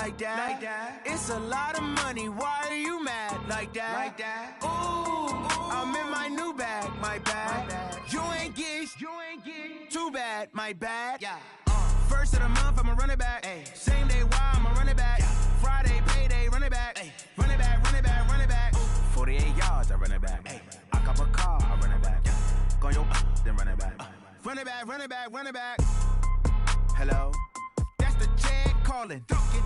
like that. It's a lot of money, why are you mad like that? Ooh, I'm in my new bag, my bad. You ain't get too bad, my bad. First of the month, I'ma run it back. Same day, why I'ma run it back. Friday, payday, run it back. Run it back, run it back, run it back. 48 yards, I run it back. I cop a car, I run it back. Go yo, then run it back. Run it back, run it back, run it back. Hello? That's the check calling.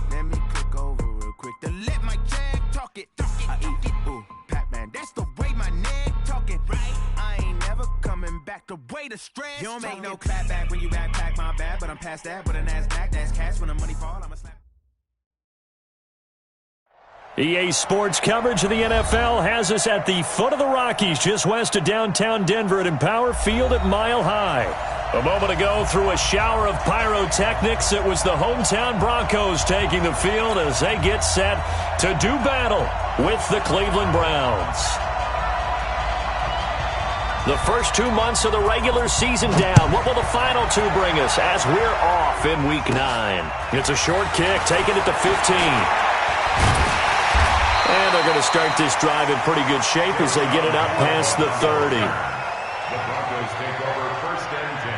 Let me click over real quick to let my check talk it. I eat it, ooh, Pac-Man. That's the way my neck talking. Right? I ain't never coming back the way the stress. You don't make no clap back when you backpack, my bad. But I'm past that with a NASDAQ. That's cash when the money fall. I'ma slap. EA Sports coverage of the NFL has us at the foot of the Rockies, just west of downtown Denver at Empower Field at Mile High. A moment ago, through a shower of pyrotechnics, it was the hometown Broncos taking the field as they get set to do battle with the Cleveland Browns. The first 2 months of the regular season down. What will the final two bring us as we're off in Week 9? It's a short kick, taking it to 15. And they're going to start this drive in pretty good shape as they get it up past the 30. The Broncos take over 1st and 10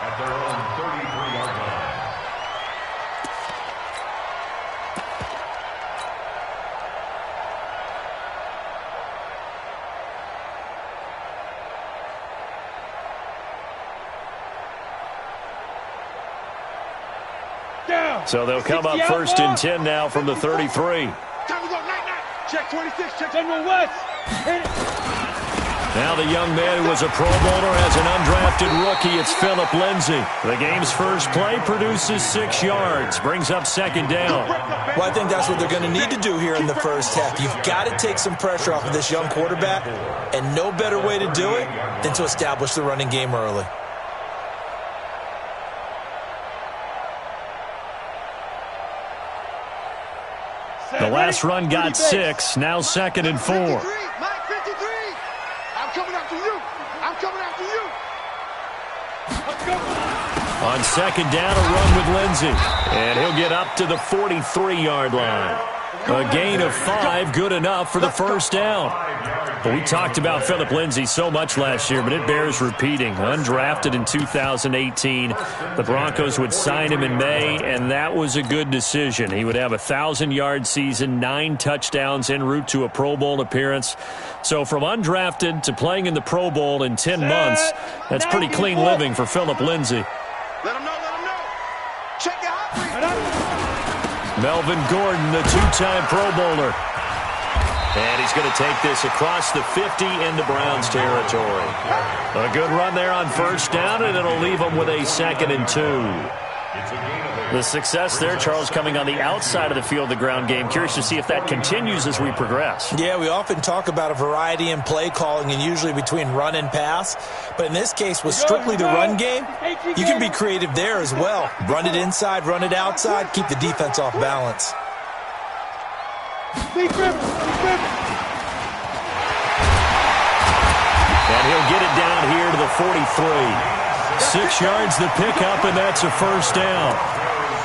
at their own 33-yard line. So they'll come up 1st and 10 now from the 33. Check 26, check number West. Now the young man who was a Pro Bowler as an undrafted rookie, it's Philip Lindsay. The game's first play produces 6 yards, brings up 2nd down. Well, I think that's what they're going to need to do here in the first half. You've got to take some pressure off of this young quarterback, and no better way to do it than to establish the running game early. The last run got 6, now 2nd and 4. Mike 53, I'm coming after you. I'm coming after you. Let's go. On 2nd down, a run with Lindsay. And he'll get up to the 43-yard line. A gain of 5, good enough for the first down. But we talked about Philip Lindsay so much last year, but it bears repeating. Undrafted in 2018. The Broncos would sign him in May, and that was a good decision. He would have a 1,000-yard season, 9 touchdowns en route to a Pro Bowl appearance. So from undrafted to playing in the Pro Bowl in 10 months, that's pretty clean living for Philip Lindsay. Let him know. Check your hot read. Melvin Gordon, the 2-time Pro Bowler. And he's going to take this across the 50 into Browns territory. A good run there on 1st down, and it'll leave them with a 2nd and 2. The success there, Charles, coming on the outside of the field, the ground game. Curious to see if that continues as we progress. Yeah, we often talk about a variety in play calling and usually between run and pass. But in this case, with strictly the run game, you can be creative there as well. Run it inside, run it outside, keep the defense off balance. And he'll get it down here to the 43. 6 yards the pickup, and that's a first down.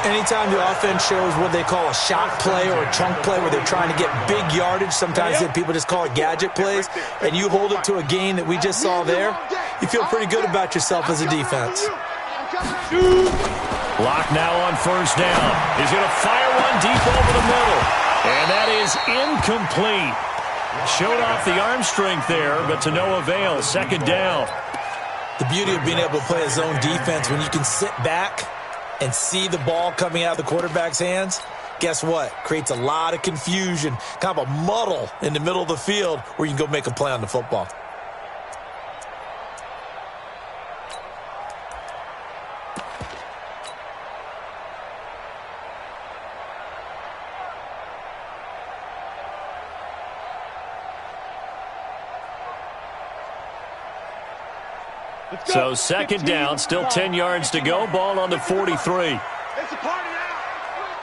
Anytime the offense shows what they call a shot play or a chunk play where they're trying to get big yardage, sometimes people just call it gadget plays, and you hold it to a gain that we just saw there, you feel pretty good about yourself as a defense. Lock now on 1st down. He's going to fire one deep over the middle. And that is incomplete. Showed off the arm strength there, but to no avail. 2nd down. The beauty of being able to play a zone defense when you can sit back and see the ball coming out of the quarterback's hands, guess what? Creates a lot of confusion, kind of a muddle in the middle of the field where you can go make a play on the football. So 2nd down, still 10 yards to go. Ball on the 43. It's a party now.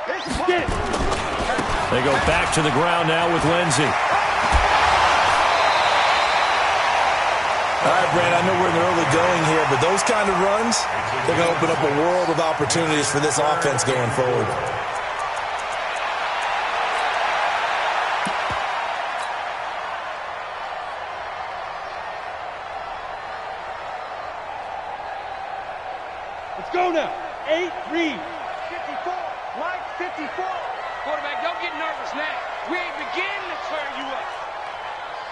It's a party. They go back to the ground now with Lindsay. All right, Brad, I know we're in the early going here, but those kind of runs, they're going to open up a world of opportunities for this offense going forward. Let's go now. 8, read. 54. Mike, 54. Quarterback, don't get nervous now. We ain't beginning to turn you up.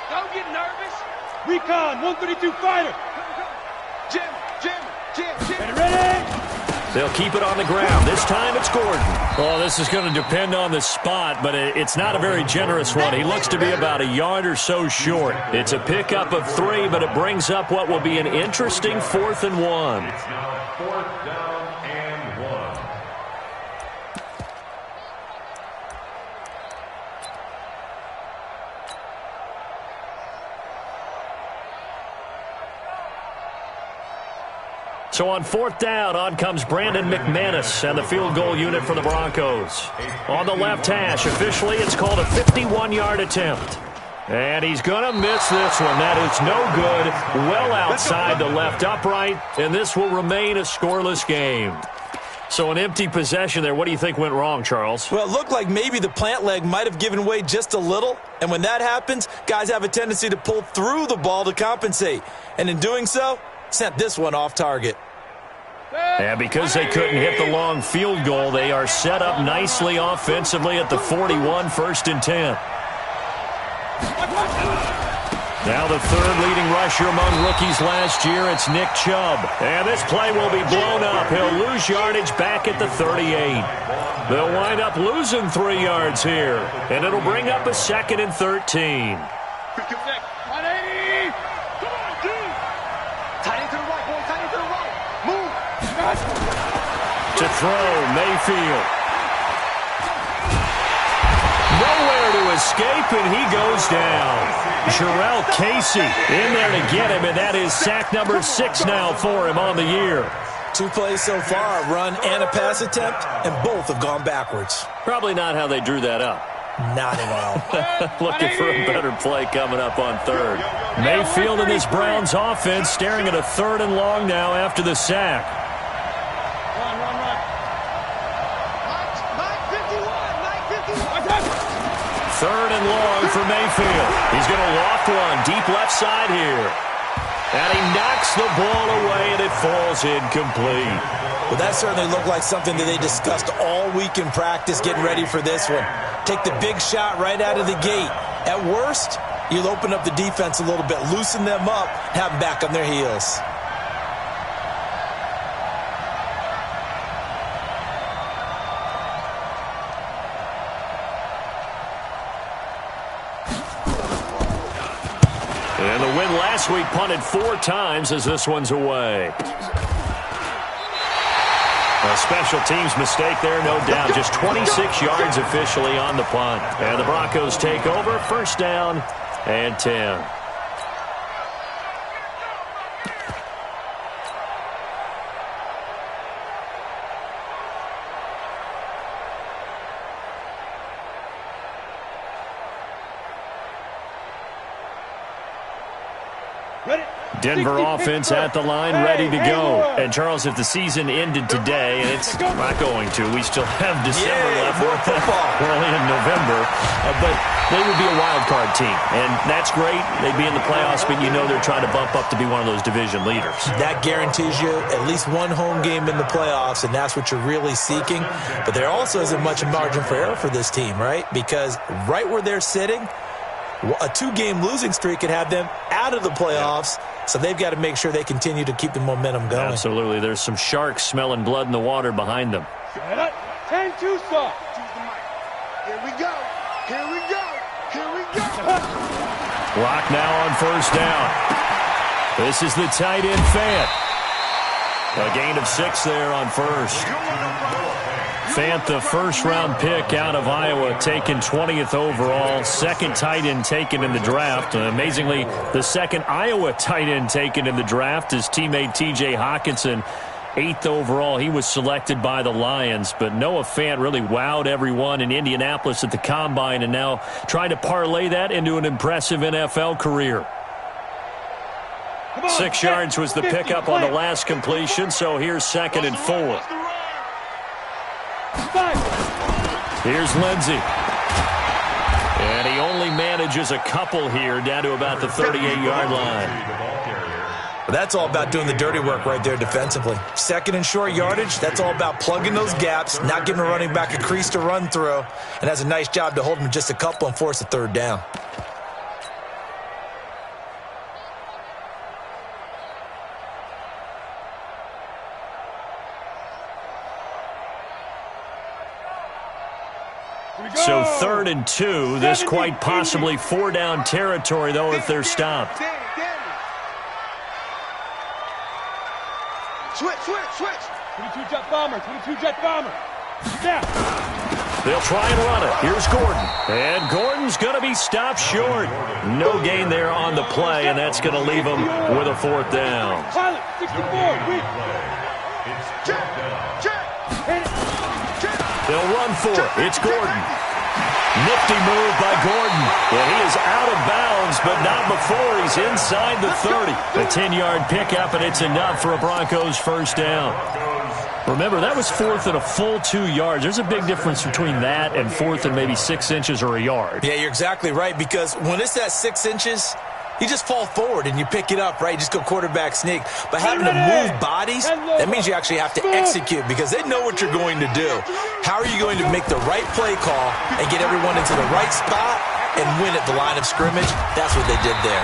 Don't get nervous. Recon, 132 fighter. Jim. Ready? They'll keep it on the ground. This time it's Gordon. Well, this is going to depend on the spot, but it's not a very generous one. He looks to be about a yard or so short. It's a pickup of 3, but it brings up what will be an interesting 4th and 1. It's now 4th down and 1. So on 4th down, on comes Brandon McManus and the field goal unit for the Broncos. On the left hash, officially it's called a 51-yard attempt. And he's going to miss this one. That is no good. Well outside the left upright, and this will remain a scoreless game. So an empty possession there. What do you think went wrong, Charles? Well, it looked like maybe the plant leg might have given way just a little. And when that happens, guys have a tendency to pull through the ball to compensate. And in doing so, sent this one off target. And because they couldn't hit the long field goal, they are set up nicely offensively at the 41, 1st and 10. Now the 3rd leading rusher among rookies last year, it's Nick Chubb. And this play will be blown up. He'll lose yardage back at the 38. They'll wind up losing 3 yards here. And it'll bring up a 2nd and 13. 180. Come on, dude. Tight end to the right, boy. Tight end to the right. Move. To throw, Mayfield. Nowhere to escape, and he goes down. Jarrell Casey in there to get him, and that is sack number 6 now for him on the year. 2 plays so far, a run and a pass attempt, and both have gone backwards. Probably not how they drew that up. Not at all. Looking for a better play coming up on 3rd. Mayfield and this Browns offense staring at a 3rd and long now after the sack. Run. Mike 51. 3rd and long for Mayfield. He's going to loft one deep left side here. And he knocks the ball away, and it falls incomplete. Well, that certainly looked like something that they discussed all week in practice getting ready for this one. Take the big shot right out of the gate. At worst, you'll open up the defense a little bit, loosen them up, have them back on their heels. And the win last week punted 4 times as this one's away. A special teams mistake there, no doubt. Just 26 yards officially on the punt. And the Broncos take over, 1st down and 10. Denver offense at the line, ready to go. And, Charles, if the season ended today, and it's not going to, we still have December left. We're only in November. But they would be a wild card team. And that's great. They'd be in the playoffs, but you know they're trying to bump up to be one of those division leaders. That guarantees you at least one home game in the playoffs, and that's what you're really seeking. But there also isn't much margin for error for this team, right? Because right where they're sitting, a 2-game losing streak could have them out of the playoffs. So they've got to make sure they continue to keep the momentum going. Absolutely. There's some sharks smelling blood in the water behind them. 10-2 stop. Here we go. Clock now on 1st down. This is the tight end Fant. A gain of 6 there on 1st. Fant, the 1st-round pick out of Iowa, taken 20th overall. 2nd tight end taken in the draft. Amazingly, the 2nd Iowa tight end taken in the draft is teammate T.J. Hawkinson. 8th overall, he was selected by the Lions. But Noah Fant really wowed everyone in Indianapolis at the Combine, and now trying to parlay that into an impressive NFL career. 6 yards was the pickup on the last completion, so here's 2nd and 4. Here's Lindsey. And he only manages a couple here down to about the 38-yard line. But that's all about doing the dirty work right there defensively. Second and short yardage, that's all about plugging those gaps, not giving a running back a crease to run through, and has a nice job to hold him just a couple and force a third down. So 3rd and 2, this quite possibly 4-down territory, though, if they're stopped. Switch. 22 jet bomber. Snap. They'll try and run it. Here's Gordon. And Gordon's going to be stopped short. No gain there on the play, and that's going to leave him with a 4th down. Pilot, 64, weak. They'll run for it. It's Gordon. Nifty move by Gordon. And he is out of bounds, but not before he's inside the 30. A 10-yard pickup, and it's enough for a Broncos 1st down. Remember, that was 4th and a full 2 yards. There's a big difference between that and 4th and maybe 6 inches or a yard. Yeah, you're exactly right, because when it's at 6 inches, you just fall forward and you pick it up, right? You just go quarterback sneak. But having to move bodies, that means you actually have to execute because they know what you're going to do. How are you going to make the right play call and get everyone into the right spot and win at the line of scrimmage? That's what they did there.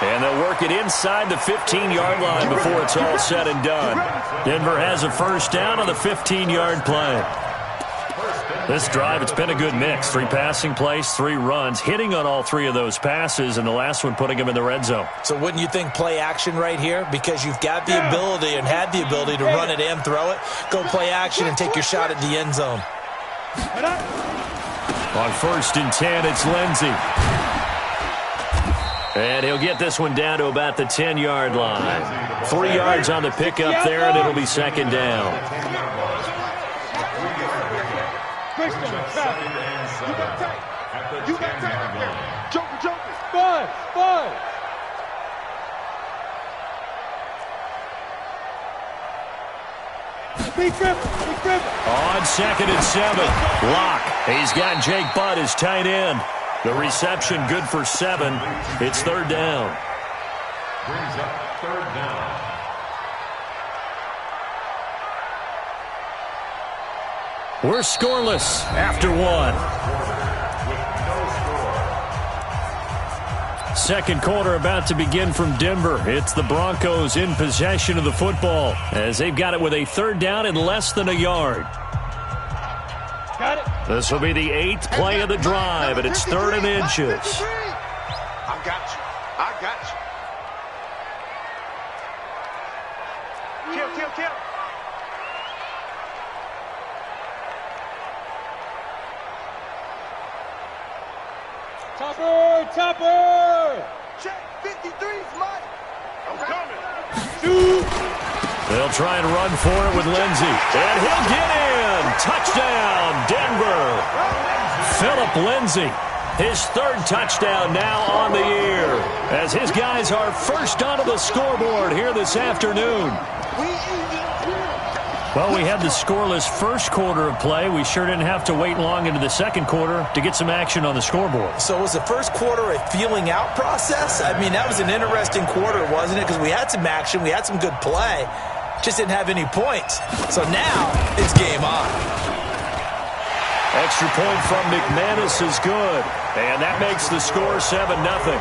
And they'll work it inside the 15-yard line before it's all said and done. Denver has a 1st down on the 15-yard play. This drive, it's been a good mix. 3 passing plays, 3 runs, hitting on all 3 of those passes, and the last one putting him in the red zone. So wouldn't you think play action right here? Because you've got the ability and had the ability to run it and throw it. Go play action and take your shot at the end zone. On 1st and 10, it's Lindsey. And he'll get this one down to about the 10-yard line. 3 yards on the pickup there, and it'll be 2nd down. You got time. Joker. Five. Big grip. On 2nd and 7, Locke. He's got Jake Butt as tight end. The reception good for 7. It's 3rd down. Brings up 3rd down. We're scoreless after 1. Second quarter about to begin from Denver. It's the Broncos in possession of the football as they've got it with a 3rd down and less than a yard. Got it. This will be the 8th play of the drive, and it's 3rd and inches. I got you. Kill. Topper. Check 53's Mike. I'm coming. They'll try and run for it with Lindsey. And he'll get in. Touchdown, Denver. Philip Lindsey. His 3rd touchdown now on the year as his guys are first onto the scoreboard here this afternoon. Well, we had the scoreless first quarter of play. We sure didn't have to wait long into the second quarter to get some action on the scoreboard. So was the first quarter a feeling out process? I mean, that was an interesting quarter, wasn't it? Because we had some action, we had some good play, just didn't have any points. So now it's game on. Extra point from McManus is good. And that makes the score 7-0.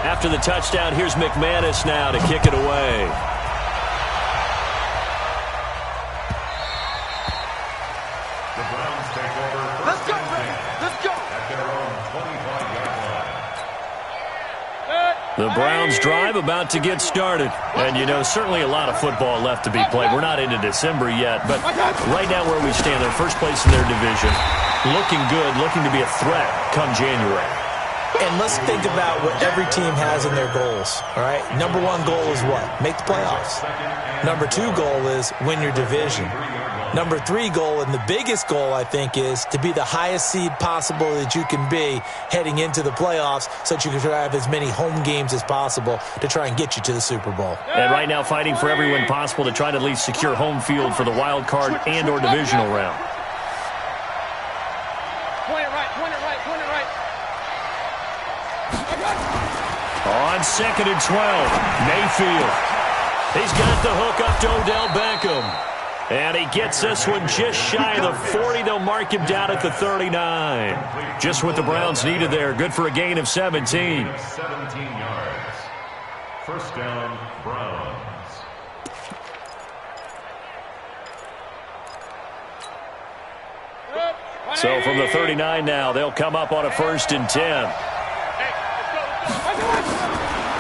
After the touchdown, here's McManus now to kick it away. The Browns take over. Let's go. At their own 25-yard line. The Browns drive about to get started. And, you know, certainly a lot of football left to be played. We're not into December yet, but right now where we stand, they're first place in their division. Looking good, looking to be a threat come January. And let's think about what every team has in their goals, all right? Number 1 goal is what? Make the playoffs. Number 2 goal is win your division. Number 3 goal, and the biggest goal, I think, is to be the highest seed possible that you can be heading into the playoffs so that you can have as many home games as possible to try and get you to the Super Bowl. And right now fighting for every win possible to try to at least secure home field for the wild card and or divisional round. Point it right. On 2nd and 12, Mayfield. He's got the hook up to Odell Beckham. And he gets this one just shy of the 40. They'll mark him down at the 39. Just what the Browns needed there. Good for a gain of 17. 17 yards. First down, Browns. So from the 39 now, they'll come up on a 1st and 10.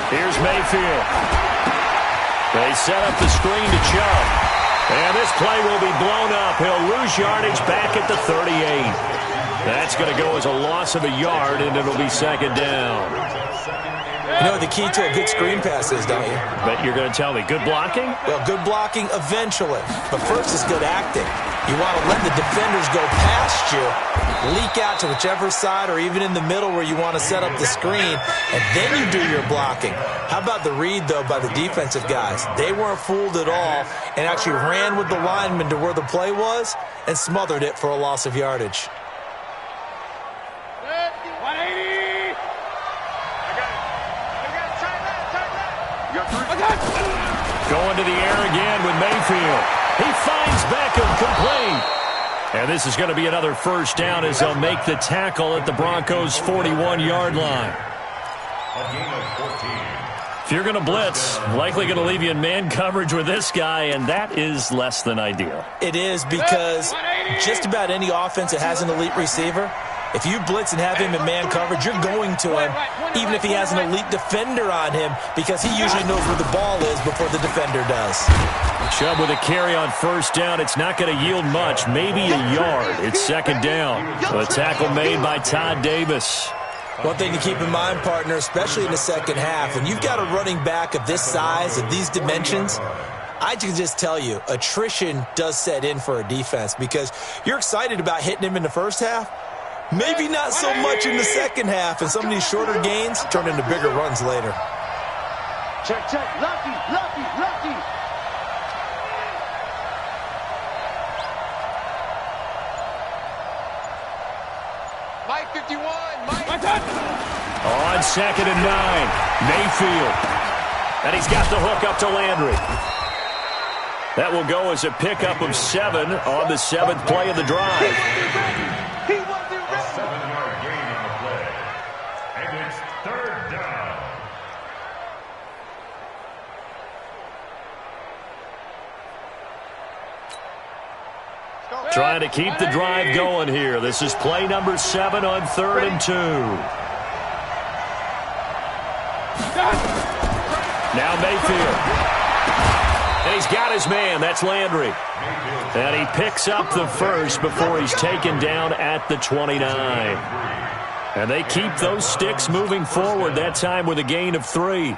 Here's Mayfield. They set up the screen to Chubb. And this play will be blown up. He'll lose yardage back at the 38. That's going to go as a loss of a yard, and it'll be 2nd down. You know what the key to a good screen pass is, don't you? Bet you're going to tell me. Good blocking? Well, good blocking eventually. But first is good acting. You want to let the defenders go past you, leak out to whichever side or even in the middle where you want to set up the screen, and then you do your blocking. How about the read, though, by the defensive guys? They weren't fooled at all and actually ran with the lineman to where the play was and smothered it for a loss of yardage. 180. Going to the air again with Mayfield. He finds Beckham complete. And this is going to be another 1st down as they'll make the tackle at the Broncos' 41-yard line. A gain of 14. If you're going to blitz, likely going to leave you in man coverage with this guy, and that is less than ideal. It is because just about any offense that has an elite receiver, if you blitz and have him in man coverage, you're going to him, even if he has an elite defender on him, because he usually knows where the ball is before the defender does. Chubb with a carry on 1st down. It's not going to yield much, maybe a yard. It's 2nd down. A tackle made by Todd Davis. One thing to keep in mind, partner, especially in the second half, when you've got a running back of this size, of these dimensions, I can just tell you, attrition does set in for a defense because you're excited about hitting him in the first half. Maybe not so much in the second half, and some of these shorter gains turn into bigger runs later. Check, check. Lucky, lucky, lucky. Mike 51. Mike. On 2nd and 9, Mayfield. And he's got the hook up to Landry. That will go as a pickup of 7 on the 7th play of the drive. He wasn't A 7-yard gain on the play. And it's 3rd down. Trying to keep the drive going here. This is play number 7 on 3rd and 2. Now Mayfield. And he's got his man. That's Landry. And he picks up the 1st before he's taken down at the 29. And they keep those sticks moving forward, that time with a gain of 3.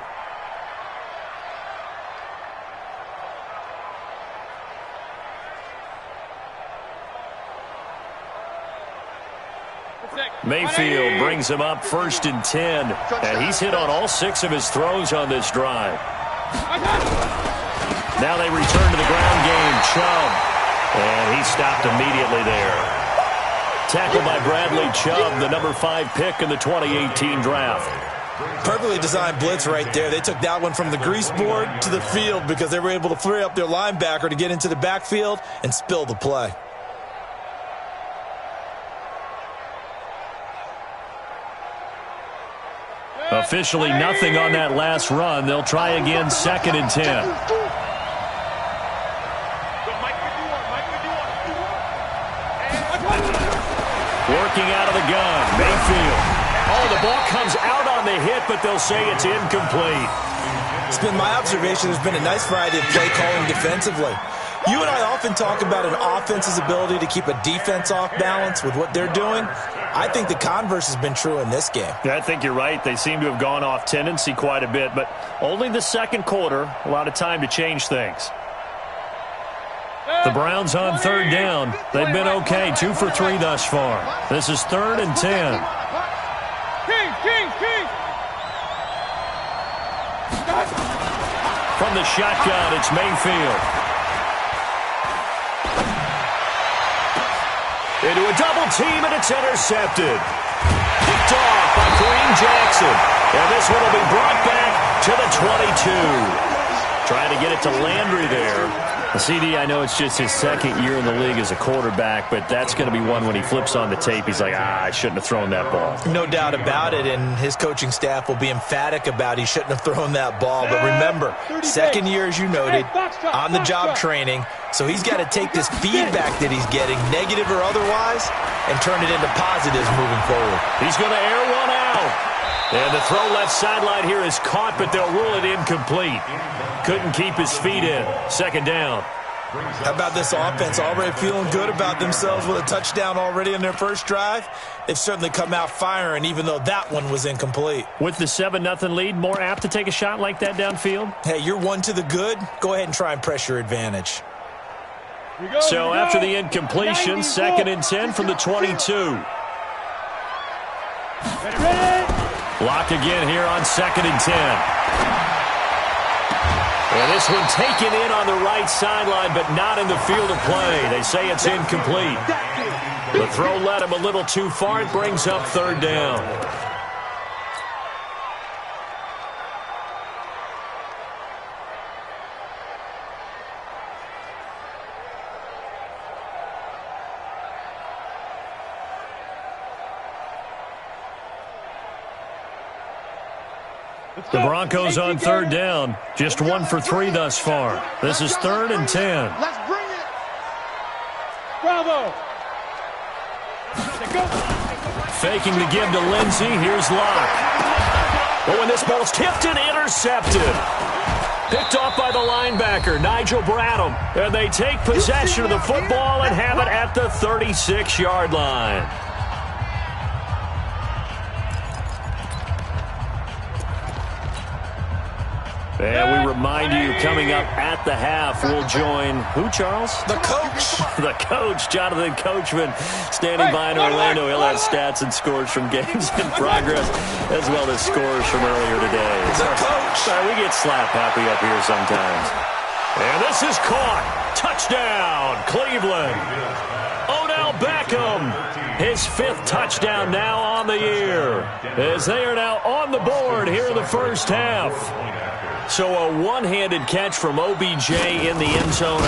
Mayfield brings him up 1st and 10. And he's hit on all 6 of his throws on this drive. Now they return to the ground game. Chubb. And he stopped immediately there. Tackled by Bradley Chubb, the number 5 pick in the 2018 draft. Perfectly designed blitz right there. They took that one from the grease board to the field because they were able to free up their linebacker to get into the backfield and spill the play. Officially nothing on that last run. They'll try again 2nd and 10. Working out of the gun, Mayfield. Oh, the ball comes out on the hit, but they'll say it's incomplete. It's been my observation there's been a nice variety of play calling defensively. You and I often talk about an offense's ability to keep a defense off balance with what they're doing. I think the converse has been true in this game. Yeah, I think you're right. They seem to have gone off tendency quite a bit, but only the 2nd quarter, a lot of time to change things. The Browns on 3rd down. They've been okay, 2 for 3 thus far. This is 3rd and 10. From the shotgun, it's Mayfield. Into a double team, and it's intercepted. Picked off by Kareem Jackson. And this one will be brought back to the 22. Trying to get it to Landry there. CD, I know it's just his second year in the league as a quarterback, but that's going to be one when he flips on the tape, he's like, I shouldn't have thrown that ball. No doubt about it, and his coaching staff will be emphatic about he shouldn't have thrown that ball. But remember, second year, as you noted, on-the-job training, so he's got to take this feedback that he's getting, negative or otherwise, and turn it into positives moving forward. He's going to air one out. And the throw left sideline here is caught, but they'll rule it incomplete. Couldn't keep his feet in. Second down. How about this offense already feeling good about themselves with a touchdown already in their first drive? They've certainly come out firing, even though that one was incomplete. With the 7-0 lead, more apt to take a shot like that downfield? Hey, you're one to the good. Go ahead and try and press your advantage. So after the incompletion, 2nd and 10 from the 22. Block again here on 2nd and 10. And this one taken in on the right sideline, but not in the field of play. They say it's incomplete. The throw led him a little too far. It brings up 3rd down. The Broncos on 3rd down. Just 1 for 3 thus far. This is 3rd and 10. Let's bring it. Bravo. Faking the give to Lindsey. Here's Locke. Oh, and this ball's tipped and intercepted. Picked off by the linebacker, Nigel Bradham. And they take possession of the football and have it at the 36-yard line. And we remind you, coming up at the half, we'll join who, Charles? The coach. The coach, Jonathan Coachman, standing by in Orlando. He'll have stats and scores from games in progress, as well as scores from earlier today. The coach. We get slap happy up here sometimes. And this is caught. Touchdown, Cleveland. Odell Beckham, his 5th touchdown now on the year, as they are now on the board here in the first half. So a one-handed catch from OBJ in the end zone.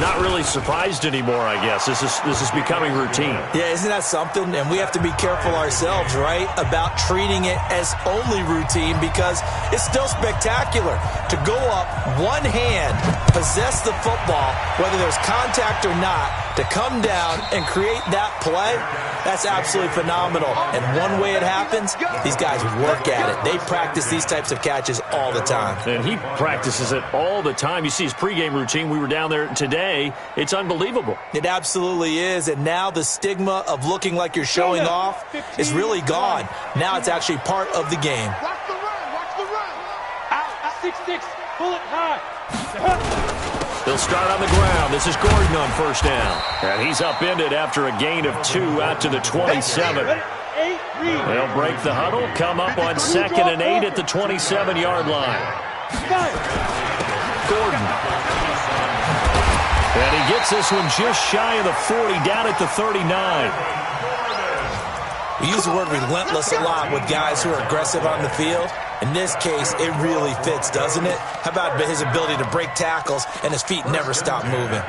Not really surprised anymore, I guess. This is becoming routine. Yeah, isn't that something? And we have to be careful ourselves, right, about treating it as only routine, because it's still spectacular to go up one hand, possess the football, whether there's contact or not, to come down and create that play. That's absolutely phenomenal. And one way it happens, these guys work at it. They practice these types of catches all the time. And he practices it all the time. You see his pregame routine. We were down there today. It's unbelievable. It absolutely is. And now the stigma of looking like you're showing off is really gone. Now it's actually part of the game. Watch the run. Watch the run. Out. 6-6. Pull it high. They'll start on the ground. This is Gordon on 1st down. And he's upended after a gain of 2 out to the 27. They'll break the huddle, come up on 2nd and 8 at the 27-yard line. Gordon. And he gets this one just shy of the 40, down at the 39. We use the word relentless a lot with guys who are aggressive on the field. In this case, it really fits, doesn't it? How about his ability to break tackles and his feet never stop moving?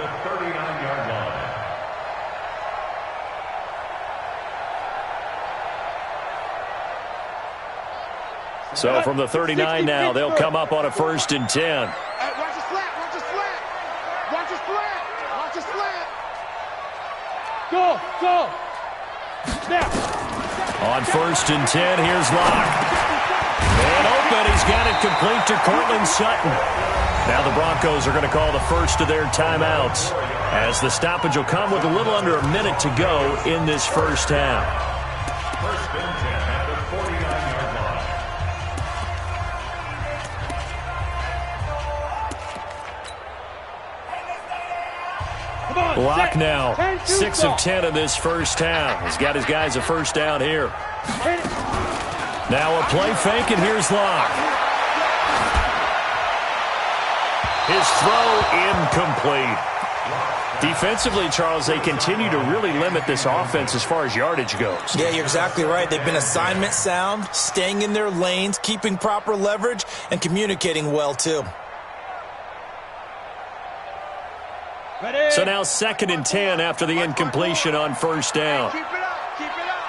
So from the 39 now, they'll come up on a 1st and 10. Hey, watch the slant. Watch the slant. Watch the slant. Watch the slant. Go. Snap. On 1st and 10, here's Locke. And open, he's got it complete to Cortland Sutton. Now the Broncos are going to call the first of their timeouts, as the stoppage will come with a little under a minute to go in this first half. 1st and 10 at the 49-yard line. Locke now, 6 of 10 in this first half. He's got his guys a 1st down here. Now a play fake, and here's Locke. His throw incomplete. Defensively, Charles, they continue to really limit this offense as far as yardage goes. Yeah, you're exactly right. They've been assignment sound, staying in their lanes, keeping proper leverage, and communicating well, too. Ready. So now 2nd and 10 after the incompletion on first down. Keep it up. Keep it up.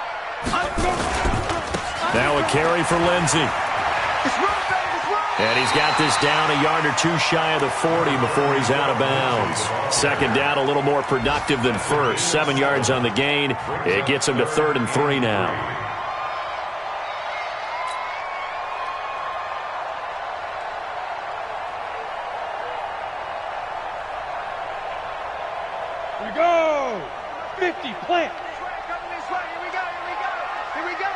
Now a carry for Lindsey. It's run, baby. It's run. And he's got this down a yard or two shy of the 40 before he's out of bounds. 2nd down, a little more productive than first. 7 yards on the gain. It gets him to 3rd and 3 now. Here we go. 50, plant. Coming this way. Here we go. Here we go. Here we go.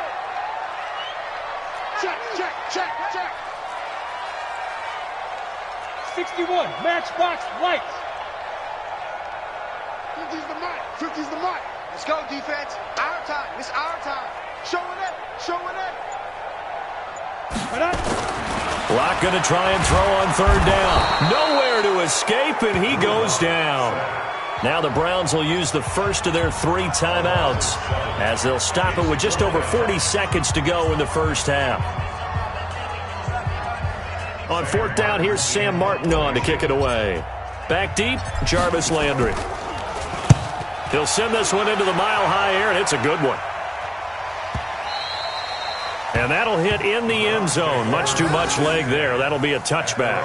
Check, check, check, check. 61, matchbox lights. 50's the mic. 50's the mic. Let's go, defense. Our time. It's our time. Show it up. Show it up. Block going to try and throw on 3rd down. Nowhere to escape, and he goes down. Now the Browns will use the first of their 3 timeouts as they'll stop it with just over 40 seconds to go in the first half. On 4th down, here's Sam Martin on to kick it away. Back deep, Jarvis Landry. He'll send this one into the mile-high air, and it's a good one. And that'll hit in the end zone. Much too much leg there. That'll be a touchback.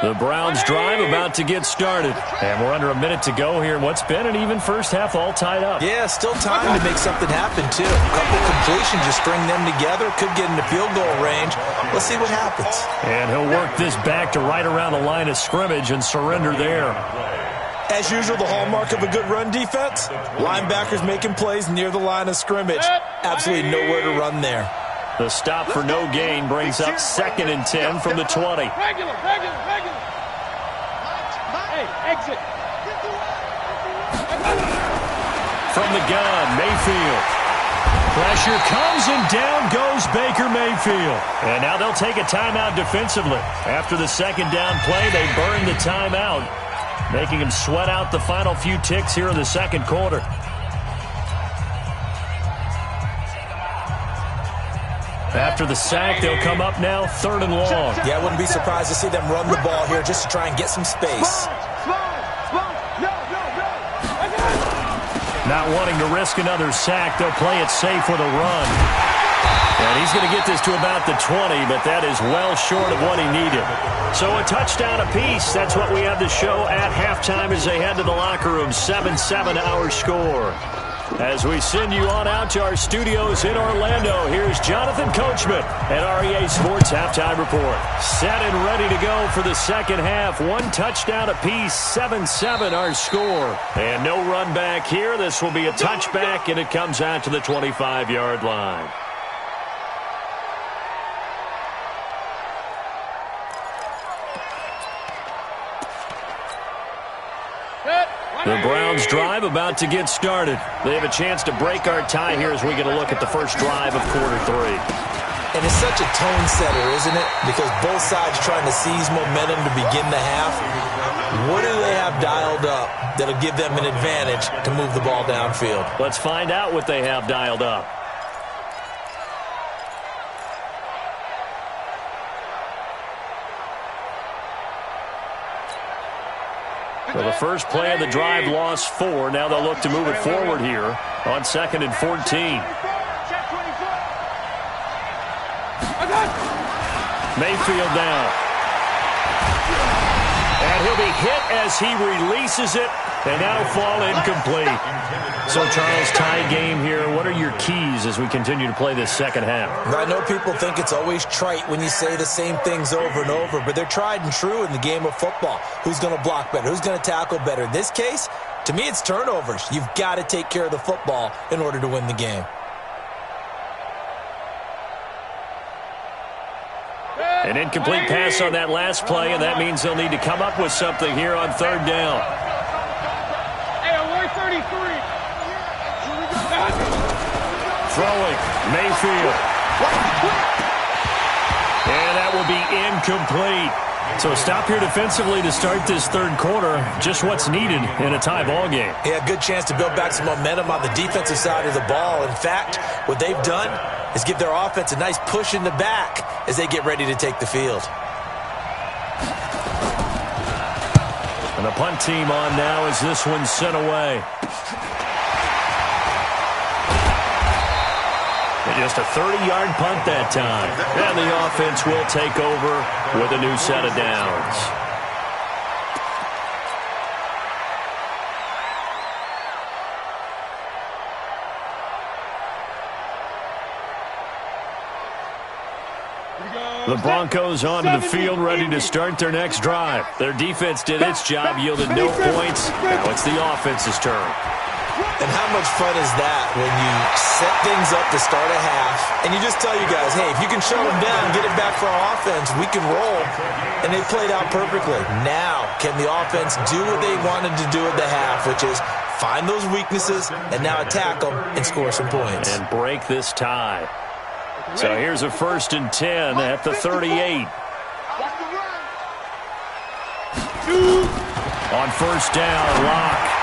The Browns drive about to get started. And we're under a minute to go here in what's been an even first half, all tied up. Yeah, still time to make something happen, too. A couple completions, just string them together. Could get into field goal range. Let's see what happens. And he'll work this back to right around the line of scrimmage and surrender there. As usual, the hallmark of a good run defense, linebackers making plays near the line of scrimmage. Absolutely nowhere to run there. The stop for no gain brings up 2nd and 10 from the 20. Regular. Hey, exit. From the gun, Mayfield. Pressure comes and down goes Baker Mayfield. And now they'll take a timeout defensively. After the 2nd down play, they burn the timeout, making him sweat out the final few ticks here in the 2nd quarter. After the sack, they'll come up now 3rd and long. Yeah, I wouldn't be surprised to see them run the ball here just to try and get some space. Not wanting to risk another sack, they'll play it safe with a run. And he's going to get this to about the 20, but that is well short of what he needed. So a touchdown apiece. That's what we have to show at halftime as they head to the locker room. 7-7 our score. As we send you on out to our studios in Orlando, here's Jonathan Coachman at REA Sports Halftime Report. Set and ready to go for the 2nd half. 1 touchdown apiece, 7-7 our score. And no run back here. This will be a touchback, and it comes out to the 25-yard line. The Browns drive about to get started. They have a chance to break our tie here as we get a look at the first drive of quarter 3. And it's such a tone setter, isn't it? Because both sides trying to seize momentum to begin the half. What do they have dialed up that'll give them an advantage to move the ball downfield? Let's find out what they have dialed up. Well, the first play of the drive lost 4. Now they'll look to move it forward here on 2nd and 14. Mayfield down. And he'll be hit as he releases it, and that'll fall incomplete. So, Charles, tie game here. What are your keys as we continue to play this 2nd half? I know people think it's always trite when you say the same things over and over, but they're tried and true in the game of football. Who's going to block better? Who's going to tackle better? In this case, to me, it's turnovers. You've got to take care of the football in order to win the game. An incomplete pass on that last play, and that means they'll need to come up with something here on 3rd down. Hey, I'm working. Throwing, Mayfield. And that will be incomplete. So stop here defensively to start this third quarter. Just what's needed in a tie ball game. Yeah, good chance to build back some momentum on the defensive side of the ball. In fact, what they've done is give their offense a nice push in the back as they get ready to take the field. And the punt team on now as this one's sent away. And just a 30-yard punt that time. And the offense will take over with a new set of downs. The Broncos onto the field, ready to start their next drive. Their defense did its job, yielded no points. Now it's the offense's turn. And how much fun is that when you set things up to start a half, and you just tell you guys, hey, if you can shut them down, get it back for our offense, we can roll. And they played out perfectly. Now, can the offense do what they wanted to do at the half, which is find those weaknesses and now attack them and score some points. And break this tie. So here's a 1st and 10 at the 38. On 1st down, Lock.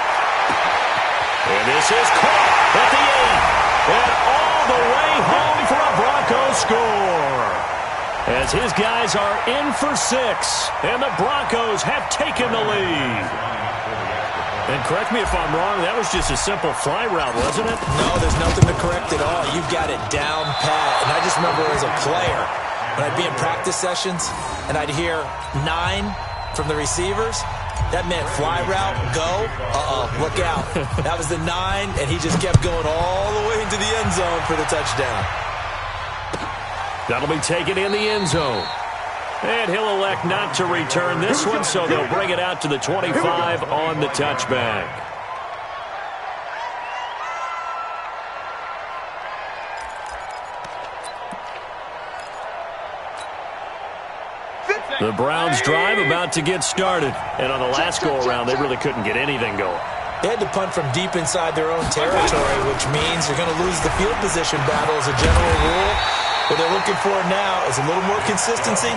And this is caught at the 8. And all the way home for a Broncos score. As his guys are in for 6. And the Broncos have taken the lead. And correct me if I'm wrong, that was just a simple fly route, wasn't it? No, there's nothing to correct at all. You've got it down pat. And I just remember as a player, when I'd be in practice sessions and I'd hear 9 from the receivers, that meant fly route, go, look out. That was the 9, and he just kept going all the way into the end zone for the touchdown. That'll be taken in the end zone. And he'll elect not to return this one, so they'll bring it out to the 25 on the touchback. The Browns drive about to get started. And on the last go-around, they really couldn't get anything going. They had to punt from deep inside their own territory, which means you're going to lose the field position battle as a general rule. What they're looking for now is a little more consistency,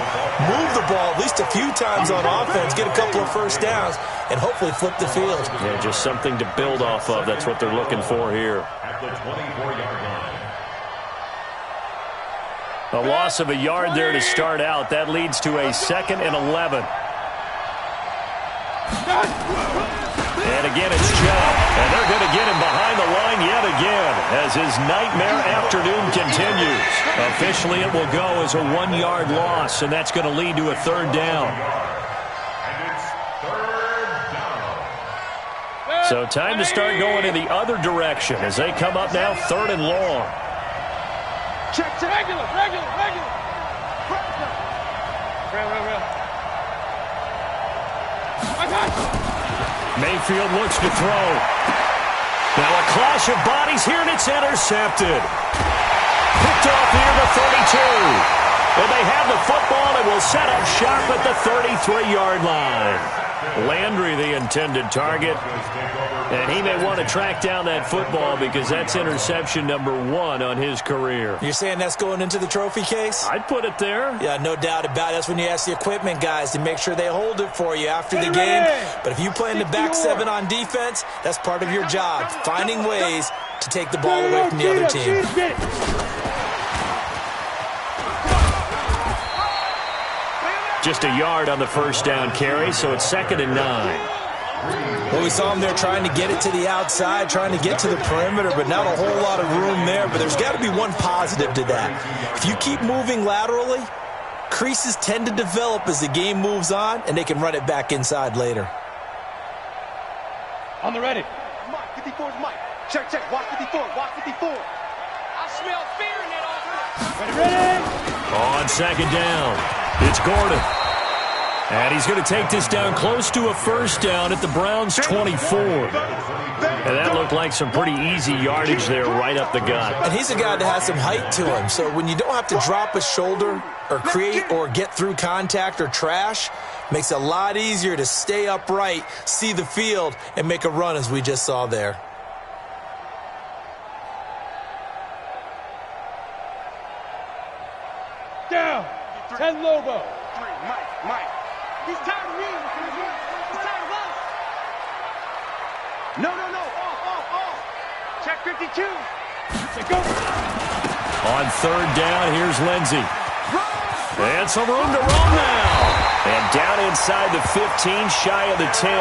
move the ball at least a few times on offense, get a couple of first downs, and hopefully flip the field. Yeah, just something to build off of. That's what they're looking for here. At the 24-yard line. A loss of a yard there to start out. That leads to a 2nd and 11. And again, it's Joe. And they're going to get him behind the line yet again as his nightmare afternoon continues. Officially, it will go as a 1-yard loss, and that's going to lead to a 3rd down. And it's 3rd down. So time to start going in the other direction as they come up now 3rd and long. Check, regular. Real. I got it. Mayfield looks to throw. Now a clash of bodies here, and it's intercepted. Picked off near the 32. And they have the football and will set up shop at the 33-yard line. Landry, the intended target. And he may want to track down that football because that's interception number 1 on his career. You're saying that's going into the trophy case? I'd put it there. Yeah, no doubt about it. That's when you ask the equipment guys to make sure they hold it for you after the game. But if you play in the back 7 on defense, that's part of your job, finding ways to take the ball away from the other team. Just a yard on the 1st down carry, so it's 2nd and 9. Well, we saw him there trying to get it to the outside, trying to get to the perimeter, but not a whole lot of room there. But there's got to be one positive to that. If you keep moving laterally, creases tend to develop as the game moves on, and they can run it back inside later. On the ready. Mike, 54 is Mike. Check. Watch 54. I smell fear in that offense. Ready. On 2nd down, it's Gordon. And he's going to take this down close to a 1st down at the Browns' 24. And that looked like some pretty easy yardage there right up the gut. And he's a guy that has some height to him. So when you don't have to drop a shoulder or create or get through contact or trash, makes it a lot easier to stay upright, see the field, and make a run as we just saw there. down. 10 Lobo. 3, Mike. He's tired of me. He's tired of us. No. Off. Check 52. Go. On third down, here's Lindsey. And some room to run now. And down inside the 15, shy of the 10.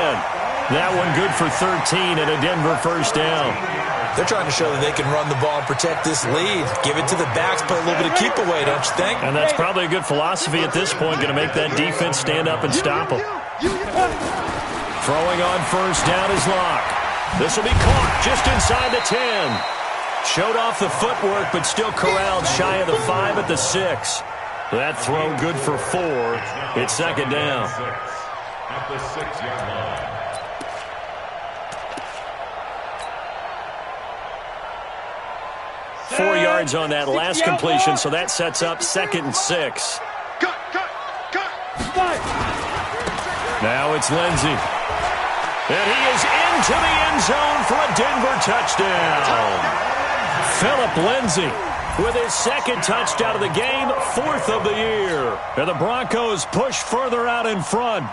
That one good for 13 and a Denver first down. They're trying to show that they can run the ball and protect this lead. Give it to the backs, play a little bit of keep away, don't you think? And that's probably a good philosophy at this point, going to make that defense stand up and stop them. Throwing on first down is Locke. This will be caught just inside the 10. Showed off the footwork, but still corralled shy of the 5 at the 6. That throw good for 4. It's second down. At the 6-yard line. Four yards on that last completion, so that sets up 2nd and 6. Cut. Now it's Lindsey. And he is into the end zone for a Denver touchdown. Philip Lindsey with his 2nd touchdown of the game, 4th of the year. And the Broncos push further out in front.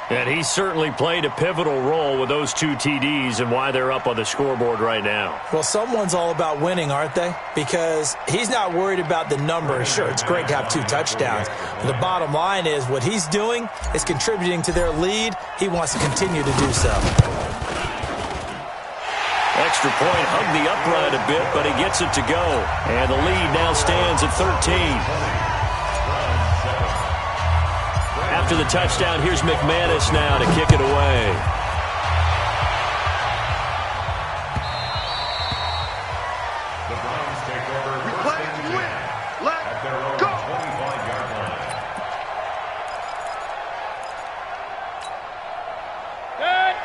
And he certainly played a pivotal role with those 2 TDs and why they're up on the scoreboard right now. Well, someone's all about winning, aren't they? Because he's not worried about the number. Sure, it's great to have 2 touchdowns. But the bottom line is what he's doing is contributing to their lead. He wants to continue to do so. Extra point hugged the upright a bit, but he gets it to go. And the lead now stands at 13. After the touchdown, here's McManus now to kick it away. The Browns take over first and 10 at their own 25-yard line.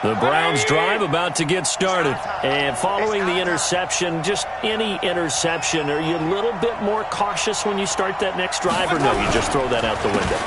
The Browns drive about to get started. And following the interception, just any interception, are you a little bit more cautious when you start that next drive, or no, you just throw that out the window?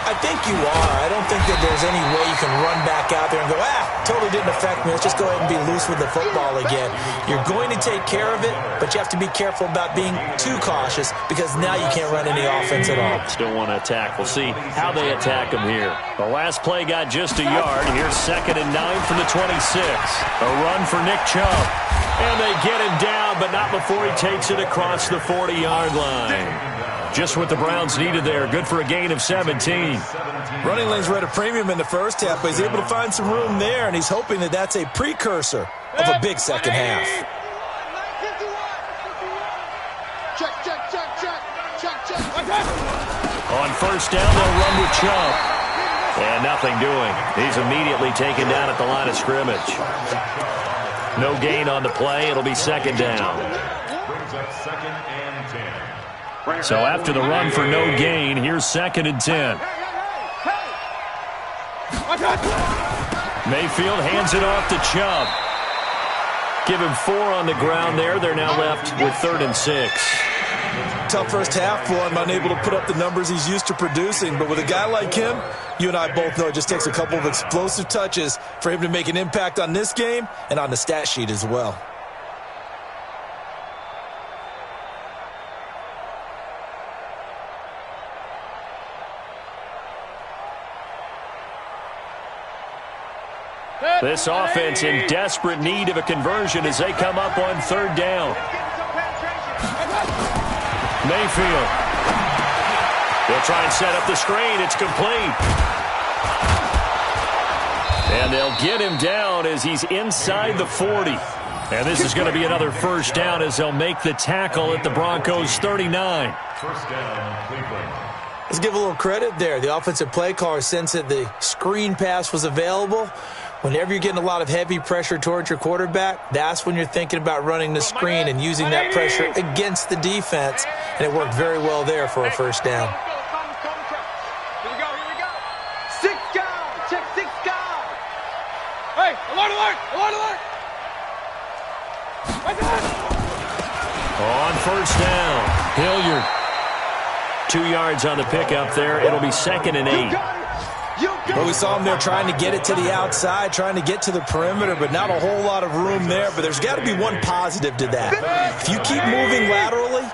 I think you are. I don't think that there's any way you can run back out there and go, totally didn't affect me. Let's just go ahead and be loose with the football again. You're going to take care of it, but you have to be careful about being too cautious because now you can't run any offense at all. Still want to attack. We'll see how they attack them here. The last play got just a yard. Here's 2nd and 9 from the 26. A run for Nick Chubb. And they get him down, but not before he takes it across the 40-yard line. Just what the Browns needed there. Good for a gain of 17. Running lanes were at a premium in the first half, but he's able to find some room there, and he's hoping that that's a precursor of a big second half. Check. On first down, they'll run with Chubb. And nothing doing. He's immediately taken down at the line of scrimmage. No gain on the play. It'll be second down. Brings up 2nd and 10. So after the run for no gain, here's 2nd and 10. Mayfield hands it off to Chubb. Give him 4 on the ground there. They're now left with 3rd and 6. Tough first half for him, unable to put up the numbers he's used to producing. But with a guy like him, you and I both know it just takes a couple of explosive touches for him to make an impact on this game and on the stat sheet as well. This offense in desperate need of a conversion as they come up on 3rd down. Mayfield. They'll try and set up the screen. It's complete. And they'll get him down as he's inside the 40. And this is going to be another first down as they'll make the tackle at the Broncos' 39. First down, Cleveland. Let's give a little credit there. The offensive play caller sensed that the screen pass was available. Whenever you're getting a lot of heavy pressure towards your quarterback, that's when you're thinking about running the screen and using that pressure against the defense. And it worked very well there for a first down. Here we go. 6 guys. Check 6 guys. Hey, alert. On first down, Hilliard. 2 yards on the pickup there. It'll be 2nd and 8. Well, we saw him there trying to get it to the outside, trying to get to the perimeter, but not a whole lot of room there. But there's got to be one positive to that. If you keep moving laterally,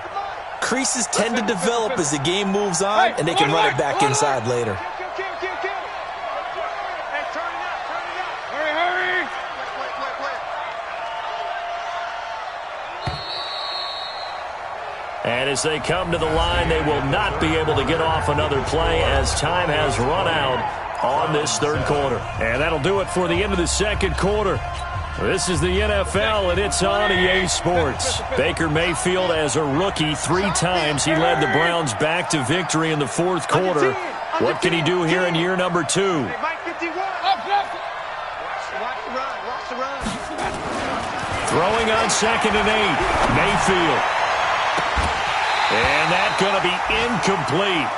Creases tend to develop as the game moves on, and they can run it back inside later. Hey, turn it up, turn it up. Hurry. And as they come to the line, they will not be able to get off another play as time has run out on this third quarter. And that'll do it for the end of the second quarter. This is the NFL, and it's on EA Sports. Baker Mayfield, as a rookie, 3 times he led the Browns back to victory in the fourth quarter. What can he do here in year number 2? Mike 51. Watch the run. Throwing on 2nd and 8. Mayfield. And that's going to be incomplete.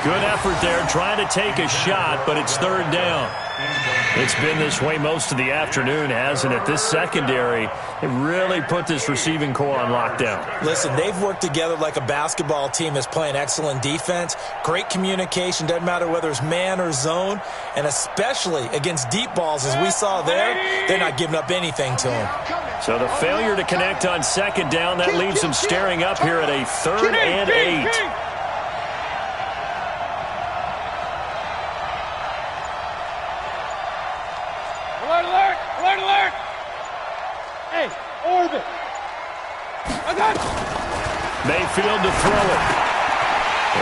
Good effort there, trying to take a shot, but it's third down. It's been this way most of the afternoon, hasn't it? This secondary, it really put this receiving core on lockdown. Listen, they've worked together like a basketball team that's playing excellent defense. Great communication, doesn't matter whether it's man or zone, and especially against deep balls, as we saw there, they're not giving up anything to them. So the failure to connect on 2nd down, that leaves them staring up here at a 3rd and 8. Alert! Hey, orbit! I got it! Mayfield to throw it.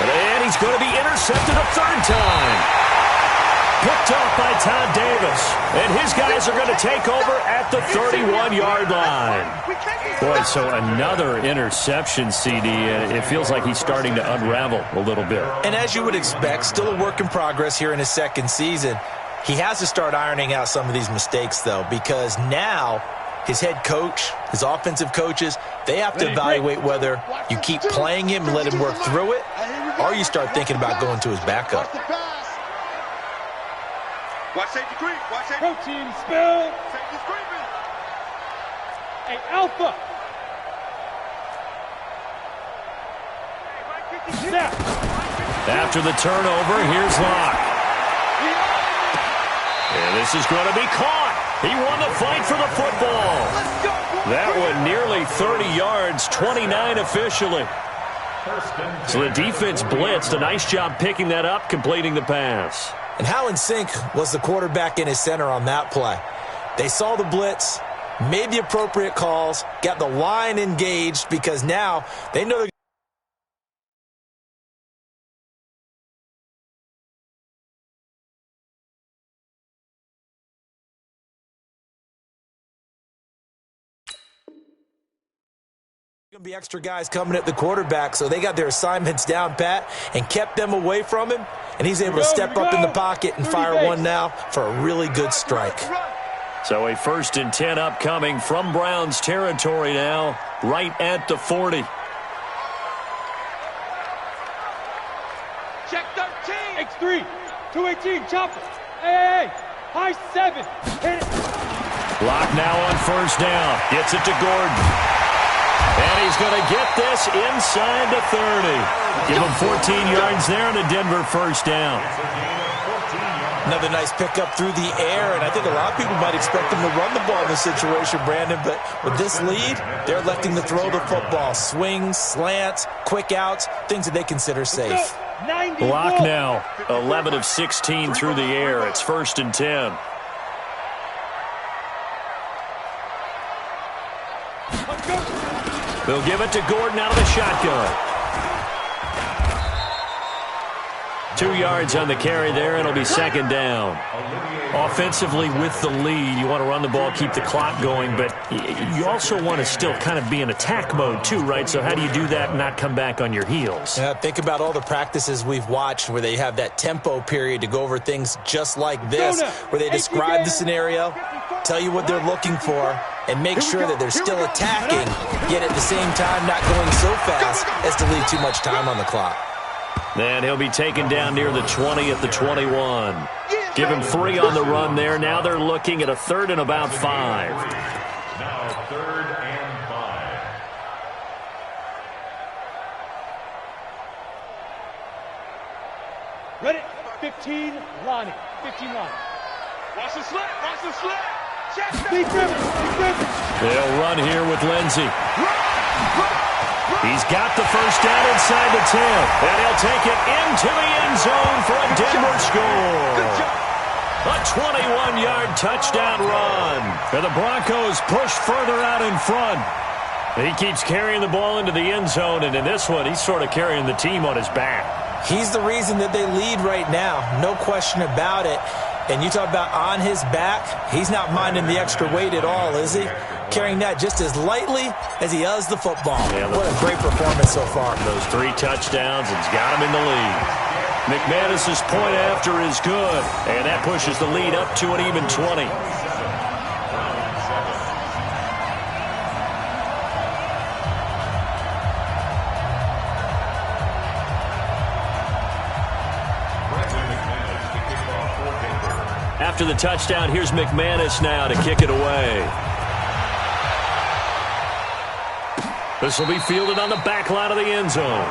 And he's going to be intercepted a 3rd time. Picked off by Todd Davis. And his guys are going to take over at the 31-yard line. Boy, so another interception, CD. It feels like he's starting to unravel a little bit. And as you would expect, still a work in progress here in his second season. He has to start ironing out some of these mistakes, though, because now his head coach, his offensive coaches, they have to evaluate whether you keep playing him and let him work through it, or you start thinking about going to his backup. Watch safety creep. Protein spill. Safety's creeping. Hey, Alpha. Snap. After the turnover, here's Locke. And this is going to be caught. He won the fight for the football. That one nearly 30 yards, 29 officially. So the defense blitzed. A nice job picking that up, completing the pass. And how in sync was the quarterback and his center on that play? They saw the blitz, made the appropriate calls, got the line engaged, because now they know they're going to be extra guys coming at the quarterback, so they got their assignments down pat and kept them away from him, and he's able to step up in the pocket and fire one now for a really good strike. So a 1st and 10 upcoming from Browns territory now, right at the 40. Check 13. X3. 218. Chopper. Hey. High 7. Hit it. Block now on 1st down. Gets it to Gordon. And he's going to get this inside the 30. Give him 14 yards there and a Denver 1st down. Another nice pickup through the air, and I think a lot of people might expect them to run the ball in this situation, Brandon, but with this lead, they're electing to throw the football. Swings, slants, quick outs, things that they consider safe. Block now, 11 of 16 through the air. It's 1st and 10. They'll give it to Gordon out of the shotgun. 2 yards on the carry there, and it'll be 2nd down. Offensively with the lead, you want to run the ball, keep the clock going, but you also want to still kind of be in attack mode too, right? So how do you do that and not come back on your heels? Yeah, think about all the practices we've watched where they have that tempo period to go over things just like this, where they describe the scenario, tell you what they're looking for, and make sure that they're still attacking, yet at the same time not going so fast as to leave too much time on the clock. And he'll be taken down near the 20 at the 21. Give him 3 on the run there. Now they're looking at a 3rd and about 5. Now 3rd and 5. Ready? 15, Lonnie. 15, Lonnie. Watch the slant. Watch the slant. Check. Big river. Big river. They'll run here with Lindsey. He's got the first down inside the 10. And he'll take it into the end zone for a Denver score. A 21-yard touchdown run. And the Broncos push further out in front. He keeps carrying the ball into the end zone, and in this one, he's sort of carrying the team on his back. He's the reason that they lead right now. No question about it. And you talk about on his back, he's not minding the extra weight at all, is he? Carrying that just as lightly as he does the football. Yeah, what a great performance so far. Those 3 touchdowns, and he's got him in the lead. McManus's point after is good, and that pushes the lead up to an even 20. After the touchdown, here's McManus now to kick it away. This will be fielded on the back line of the end zone.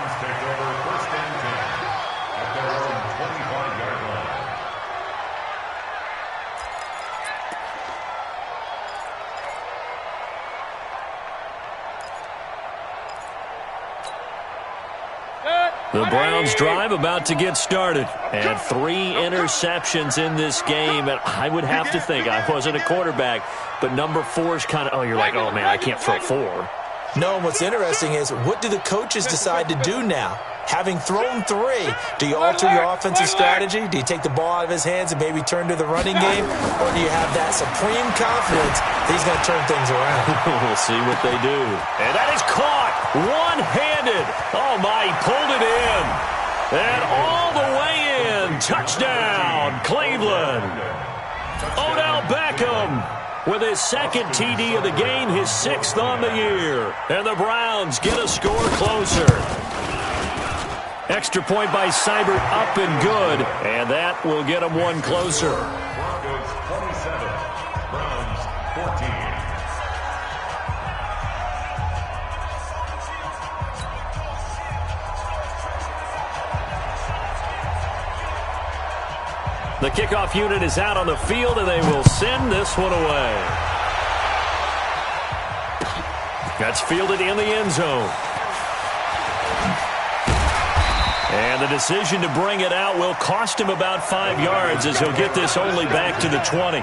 The Browns drive about to get started. And 3 interceptions in this game. And I would have to think, I wasn't a quarterback, but number 4 is kind of, oh, you're like, oh, man, I can't throw 4. No, and what's interesting is, what do the coaches decide to do now? Having thrown 3, do you alter your offensive strategy? Do you take the ball out of his hands and maybe turn to the running game? Or do you have that supreme confidence that he's going to turn things around? We'll see what they do. And that is caught one-handed. Oh, my, he pulled it in. And all the way in. Touchdown, Cleveland. Odell Beckham with his 2nd TD of the game, his 6th on the year. And the Browns get a score closer. Extra point by Seibert, up and good. And that will get them 1 closer. Broncos 27, Browns 14. The kickoff unit is out on the field, and they will send this one away. That's fielded in the end zone. And the decision to bring it out will cost him about 5 yards, as he'll get this only back to the 20.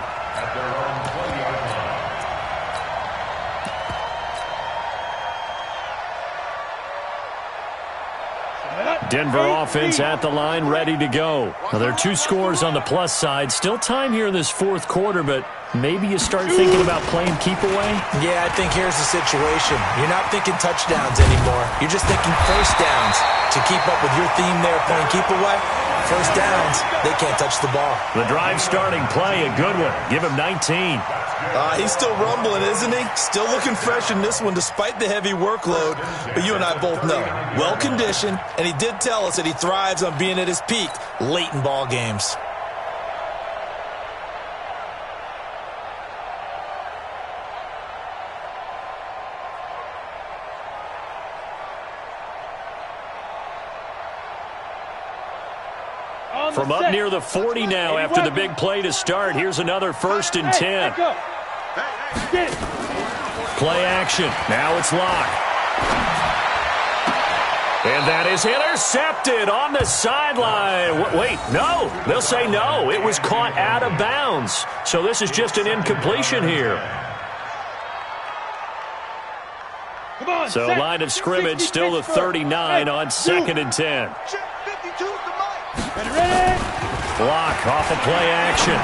Denver offense at the line, ready to go. Now, there are 2 scores on the plus side. Still time here in this 4th quarter, but maybe you start thinking about playing keep away? Yeah, I think here's the situation. You're not thinking touchdowns anymore. You're just thinking first downs. To keep up with your theme there, playing keep away, first downs, they can't touch the ball. The drive starting play, a good one. Give him 19. He's still rumbling, isn't he? Still looking fresh in this one despite the heavy workload. But you and I both know, well-conditioned, and he did tell us that he thrives on being at his peak late in ball games. From up near the 40 now after the big play to start. Here's another 1st and 10. Play action. Now it's Locke. And that is intercepted on the sideline. Wait, no. They'll say no. It was caught out of bounds. So this is just an incompletion here. So line of scrimmage still the 39 on 2nd and 10. Block off of play action.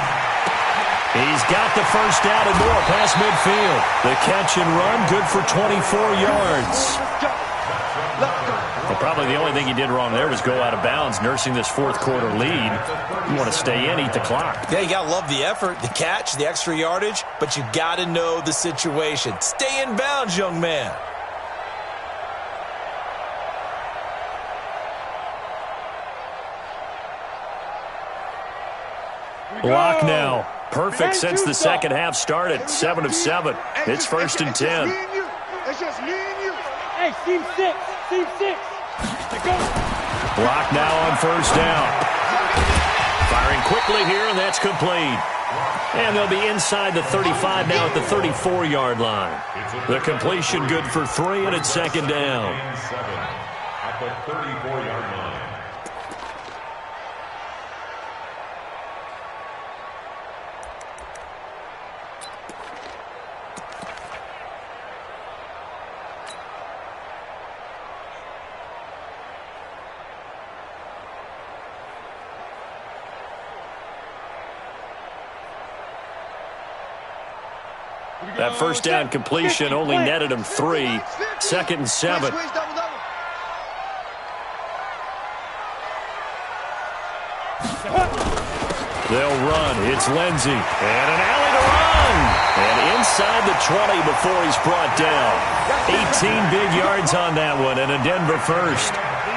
He's got the first down and more past midfield. The catch and run, good for 24 yards. Well, probably the only thing he did wrong there was go out of bounds, nursing this 4th quarter lead. You want to stay in, eat the clock. Yeah, you got to love the effort, the catch, the extra yardage, but you got to know the situation. Stay in bounds, young man. Block now. Perfect since the second half started. 7 of 7. It's 1st and 10. It's just me and you. Hey, team 6. Team 6. Go. Block now on 1st down. Firing quickly here, and that's complete. And they'll be inside the 35 now at the 34-yard line. The completion good for 3, and it's second down. At the 34-yard line. That first down completion only netted him 3. Second and 7. They'll run. It's Lindsey. And an alley to run. And inside the 20 before he's brought down. 18 big yards on that one, and a Denver first.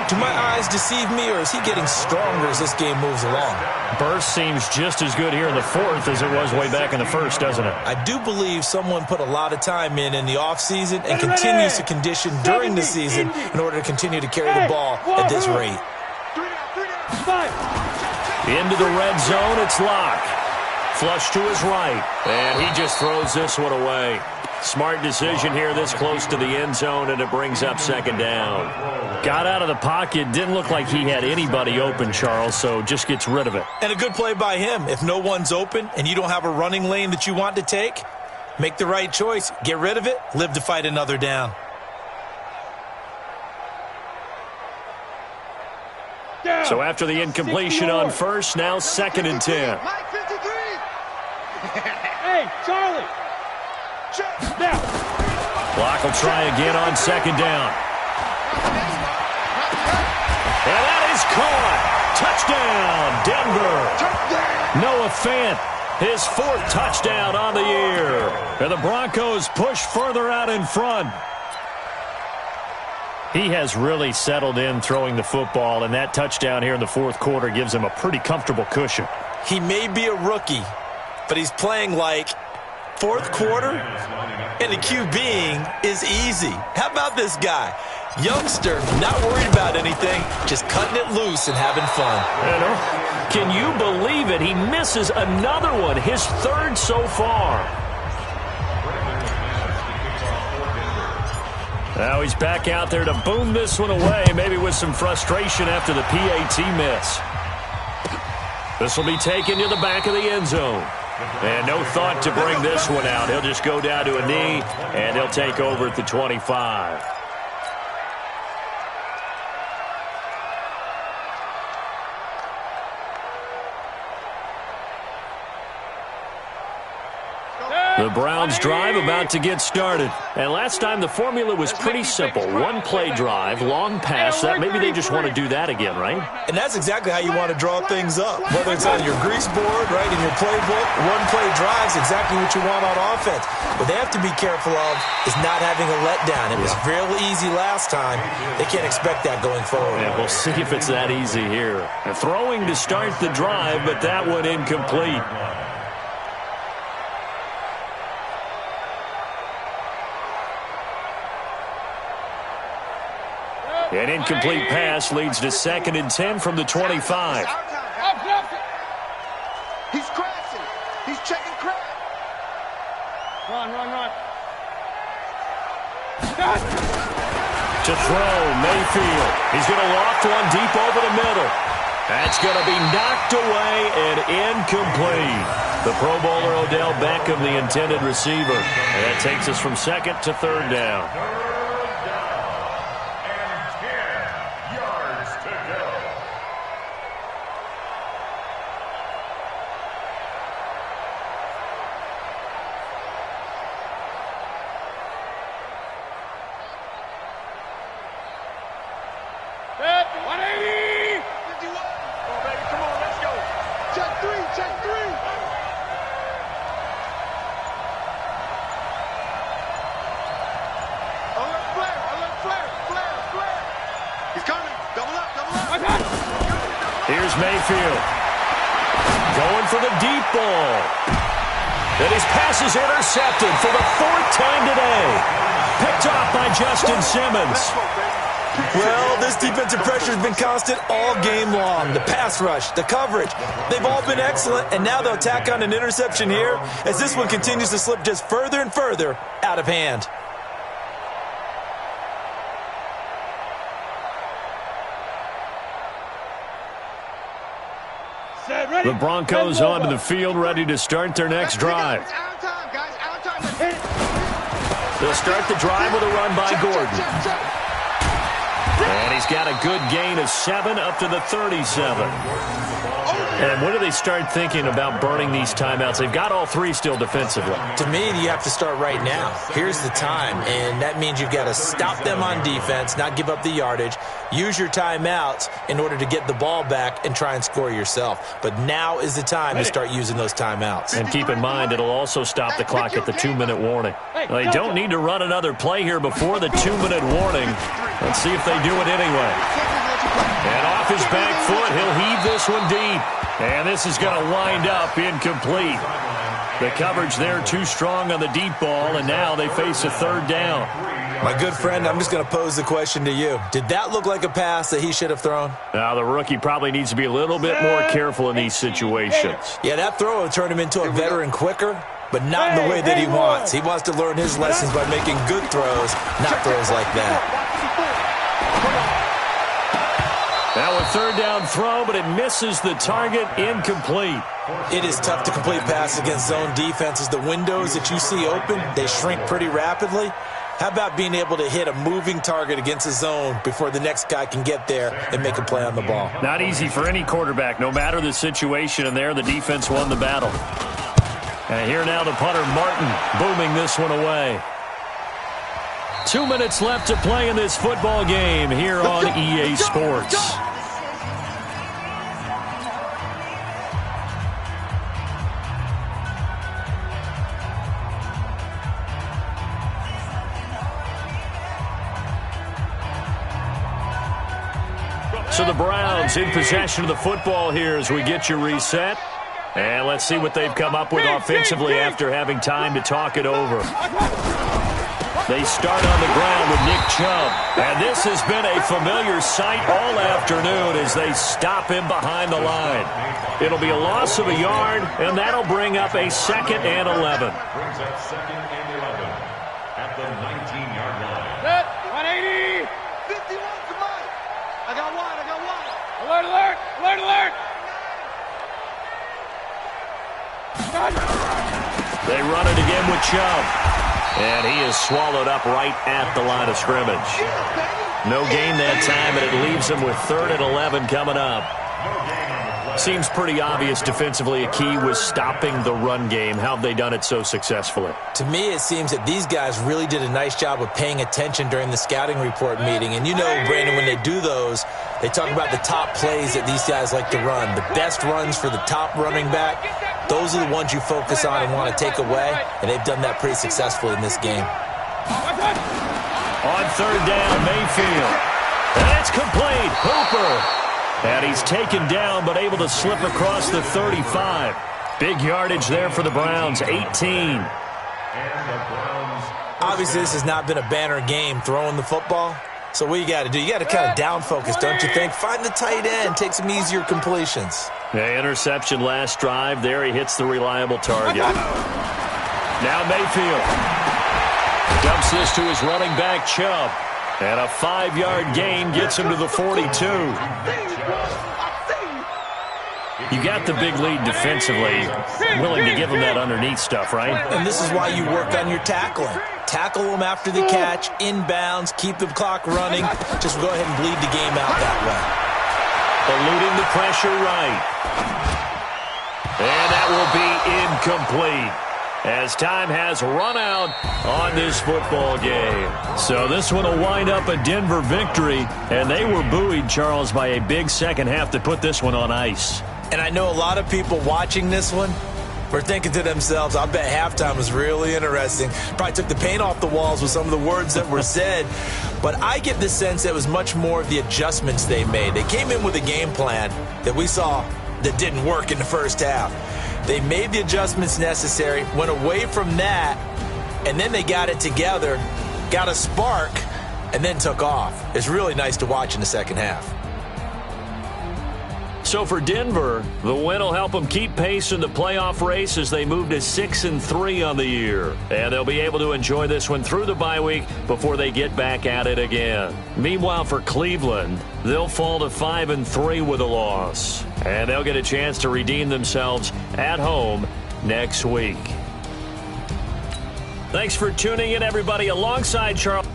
Do my eyes deceive me, or is he getting stronger as this game moves along? Burst seems just as good here in the fourth as it was way back in the first, doesn't it? I do believe someone put a lot of time in the offseason and continues to condition during the season in order to continue to carry the ball at this rate. Into the red zone, it's Locke. Flush to his right, and he just throws this one away. Smart decision here this close to the end zone, and it brings up second down. Got out of the pocket, didn't look like he had anybody open, Charles, so just gets rid of it. And a good play by him. If no one's open and you don't have a running lane that you want to take, make the right choice. Get rid of it, live to fight another down. So after the incompletion on first, now second and 10. Hey, Charlie. Now. Clock will try again on second down. And that is caught. Touchdown, Denver. Noah Fant, his 4th touchdown on the year. And the Broncos push further out in front. He has really settled in throwing the football, and that touchdown here in the fourth quarter gives him a pretty comfortable cushion. He may be a rookie, but he's playing like fourth quarter, and the QBing is easy. How about this guy? Youngster, not worried about anything, just cutting it loose and having fun. Can you believe it? He misses another one, his 3rd so far. Now he's back out there to boom this one away, maybe with some frustration after the PAT miss. This will be taken to the back of the end zone. And no thought to bring this one out. He'll just go down to a knee, and he'll take over at the 25. The Browns drive about to get started. And last time the formula was pretty simple. 1-play drive, long pass. That maybe they just want to do that again, right? And that's exactly how you want to draw things up. Whether it's on your grease board, right, in your playbook, 1-play drive is exactly what you want on offense. What they have to be careful of is not having a letdown. It was real easy last time. They can't expect that going forward. Yeah, we'll see if it's that easy here. Throwing to start the drive, but that one incomplete. An incomplete pass leads to second and 10 from the 25. He's crashing. He's checking crack. Run. To throw, Mayfield. He's going to loft one deep over the middle. That's going to be knocked away and incomplete. The Pro Bowler Odell Beckham, the intended receiver. And that takes us from second to third down. Here's Mayfield. Going for the deep ball. And his pass is intercepted for the 4th time today. Picked off by Justin Simmons. Well, this defensive pressure has been constant all game long. The pass rush, the coverage, they've all been excellent, and now they'll tack on an interception here as this one continues to slip just further and further out of hand. The Broncos onto the field, ready to start their next drive. They'll start the drive with a run by Gordon. And he's got a good gain of 7 up to the 37. And when do they start thinking about burning these timeouts? They've got all 3 still defensively. To me, you have to start right now. Here's the time, and that means you've got to stop them on defense, not give up the yardage, use your timeouts in order to get the ball back and try and score yourself. But now is the time to start using those timeouts. And keep in mind, it'll also stop the clock at the 2-minute warning. They don't need to run another play here before the 2-minute warning. Let's see if they do it anyway. And off his back foot, he'll heave this one deep. And this is going to wind up incomplete. The coverage there too strong on the deep ball, and now they face a 3rd down. My good friend, I'm just going to pose the question to you. Did that look like a pass that he should have thrown? Now, the rookie probably needs to be a little bit more careful in these situations. Yeah, that throw will turn him into a veteran quicker, but not in the way that he wants. He wants to learn his lessons by making good throws, not throws like that. Now a 3rd down throw, but it misses the target, incomplete. It is tough to complete passes against zone defenses. The windows that you see open, they shrink pretty rapidly. How about being able to hit a moving target against a zone before the next guy can get there and make a play on the ball? Not easy for any quarterback, no matter the situation, and there the defense won the battle. And here now the punter, Martin, booming this one away. 2 minutes left to play in this football game here on EA Sports. So the Browns in possession of the football here as we get you reset. And let's see what they've come up with offensively after having time to talk it over. They start on the ground with Nick Chubb. And this has been a familiar sight all afternoon as they stop him behind the line. It'll be a loss of a yard, and that'll bring up a 2nd and 11. Brings up 2nd and 11 at the 19-yard line. Set, 180. 51, come on. I got one. Alert, alert, alert, alert. They run it again with Chubb. And he is swallowed up right at the line of scrimmage. No gain that time, and it leaves him with 3rd and 11 coming up. Seems pretty obvious defensively a key was stopping the run game. How have they done it so successfully? To me, it seems that these guys really did a nice job of paying attention during the scouting report meeting. And you know, Brandon, when they do those, they talk about the top plays that these guys like to run. The best runs for the top running back, those are the ones you focus on and want to take away. And they've done that pretty successfully in this game. On 3rd down, Mayfield. And it's complete. Hooper. And he's taken down, but able to slip across the 35. Big yardage there for the Browns, 18. Obviously, this has not been a banner game throwing the football. So what you got to do, you got to kind of down focus, don't you think? Find the tight end, take some easier completions. Yeah, interception last drive. There he hits the reliable target. Now Mayfield dumps this to his running back, Chubb. And a 5-yard gain gets him to the 42. You got the big lead defensively, willing to give him that underneath stuff, right? And this is why you work on your tackling. Tackle them after the catch, inbounds, keep the clock running. Just go ahead and bleed the game out that way. Eluding the pressure right. And that will be incomplete, as time has run out on this football game. So this one will wind up a Denver victory, and they were buoyed, Charles, by a big second half to put this one on ice. And I know a lot of people watching this one were thinking to themselves, I bet halftime was really interesting. Probably took the paint off the walls with some of the words that were said. But I get the sense that it was much more of the adjustments they made. They came in with a game plan that we saw that didn't work in the first half. They made the adjustments necessary, went away from that, and then they got it together, got a spark, and then took off. It's really nice to watch in the second half. So for Denver, the win will help them keep pace in the playoff race as they move to 6-3 on the year. And they'll be able to enjoy this one through the bye week before they get back at it again. Meanwhile, for Cleveland, they'll fall to 5-3 with a loss. And they'll get a chance to redeem themselves at home next week. Thanks for tuning in, everybody, alongside Charles.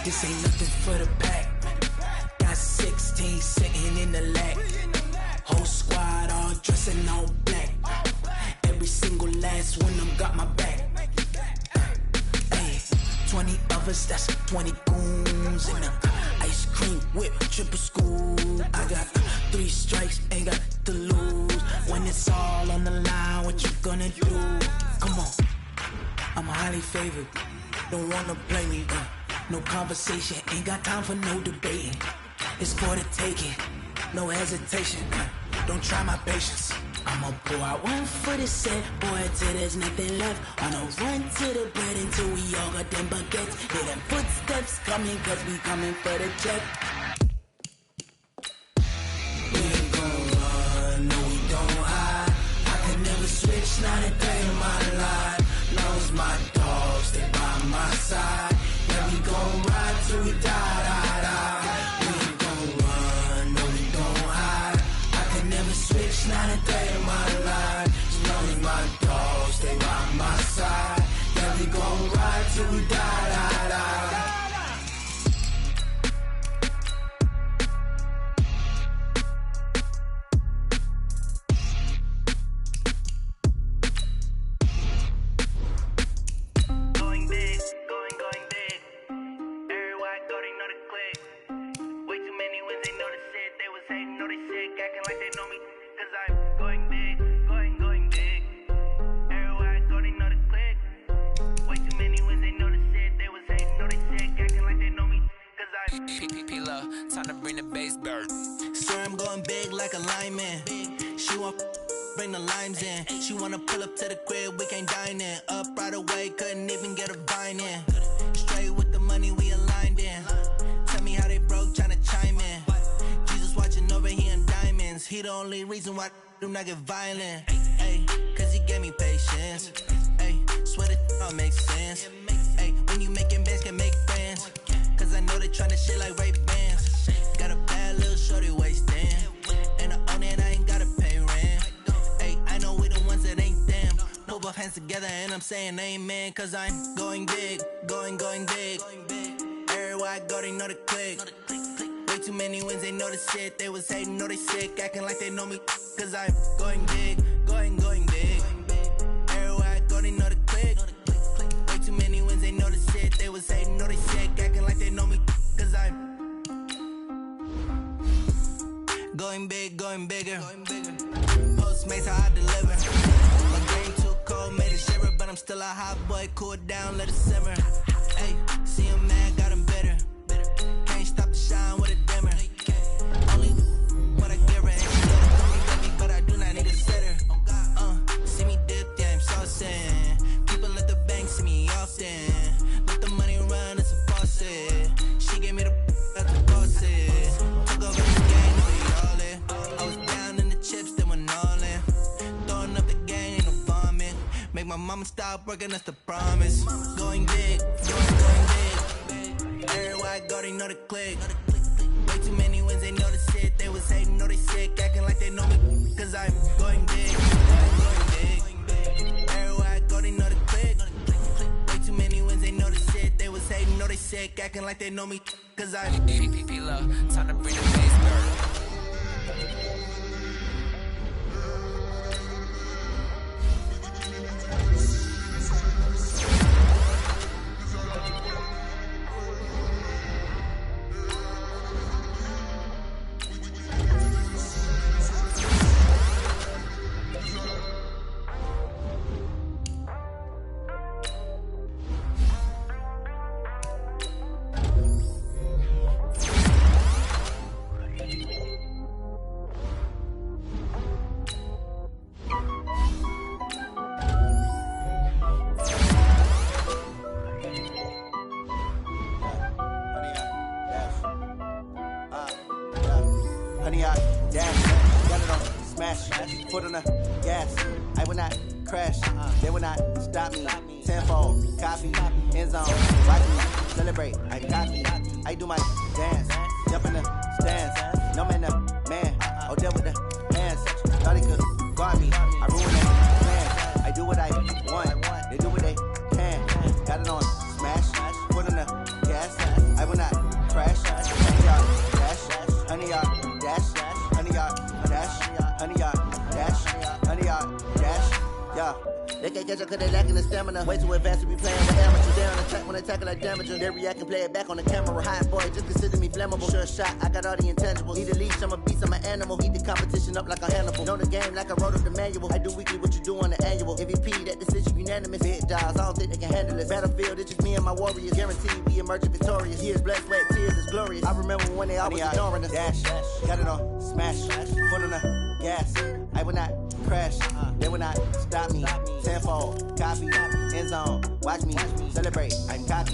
This ain't nothing for the pack. Got 16 sitting in the lap. Whole squad all dressing all black. Every single last one of them got my back. Hey, 20 of us, that's 20 goons. And ice cream whip, triple scoop. I got 3 strikes, ain't got to lose. When it's all on the line, what you gonna do? Come on, I'm highly favored. Don't wanna play me, no conversation, ain't got time for no debating. It's for the taking, no hesitation. Don't try my patience. I'ma pull out one for the set, boy, till there's nothing left. On a run to the bread until we all got them baguettes. Hear them footsteps coming, cause we coming for the check. We ain't gon' run, no we don't hide. I can never switch, not a day in my life. Knows my dogs, they by my side. We gon' ride till we die. We ain't gon' run, no we don't hide. I can never switch, not a day in my life. As long as my dogs stay by my side. Yeah, we gon' ride till we die. Time to bring the bass bird. Sir, I'm going big like a lineman. She want bring the limes in. She wanna pull up to the crib, we can't dine in. Up right away, couldn't even get a vine in. Straight with the money, we aligned in. Tell me how they broke, tryna chime in. Jesus watching over here in diamonds. He the only reason why I do not get violent. Ay, cause he gave me patience. Ay, swear that all makes sense. Ay, when you making bands, can make friends. Cause I know they tryna shit like Ray-Bans. Got a bad little shorty wasting. And I own it, I ain't gotta pay rent. Ay, I know we the ones that ain't them. Put both hands together and I'm saying amen. Cause I'm going big, going big. Everywhere I go, they know the click. Way too many wins, they know the shit. They was hating, know they sick, acting like they know me. Cause I'm going big, going big. Everywhere I go, they know the click. Way too many wins, they know the shit. They was hating, know they sick, acting like they know me. Cause I'm going big, going bigger. Postmates how I deliver. My game too cold, made it shiver. But I'm still a hot boy, cool it down, let it simmer. Hey, see him mad, got him bitter. Can't stop the shine with a dimmer. Only what I give her. And she let it call me baby, but I do not need a sitter. See me dip, yeah, I'm saucing. People at the bank see me often. Let the money run, it's a faucet. She gave me the that's the faucet. Took over the game, know we all in. I was down in the chips, they went all in. Throwing up the gang, ain't no vomit. Make my mama stop working, that's the promise. Going big, going big. Everywhere I go, they know the click. Way too many wins, they know the shit. They was hating, know they sick, acting like they know me. Cause I'm going big, going big. Everywhere I go, they know the click. Way too many wins, they know the shit. They was hating, know they sick, acting like they know me. Cause I'm PPP love, time to bring the bass bird. dash. Got it on smash, foot on the gas. I will not crash, they will not stop me. Tenfold, copy, end zone, watch me celebrate. I copy, I do my dance, jump in the stands. No man, man, oh deal with the hands. Thought he could guard me, I ruin their plans. I do what I want, they do what they can. Got it on smash, foot on the gas. I will not crash. 100 yard dash, 100 yard dash, 100 yard dash, 100 yard dash, 100 yard dash. Yeah. They can't catch up cause they lacking the stamina. Way too advanced to be playing with amateurs. They on attack when they tackle like damage. They react and play it back on the camera. Hot boy, just consider me flammable. Sure shot, I got all the intangibles. Need a leash, I'm a beast, I'm an animal. Eat the competition up like a Hannibal. Know the game like I wrote up the manual. I do weekly what you do on the annual. MVP, that decision unanimous. Big dogs, I don't think they can handle it. Battlefield, it's just me and my warriors. Guaranteed we emerging victorious. Years, blood, sweat, tears, it's glorious. I remember when they always ignoring us. Dash, got it on smash, foot on the gas. I will not crash, they will not stop me. Tenfold, copy, end zone, watch me celebrate. I copy,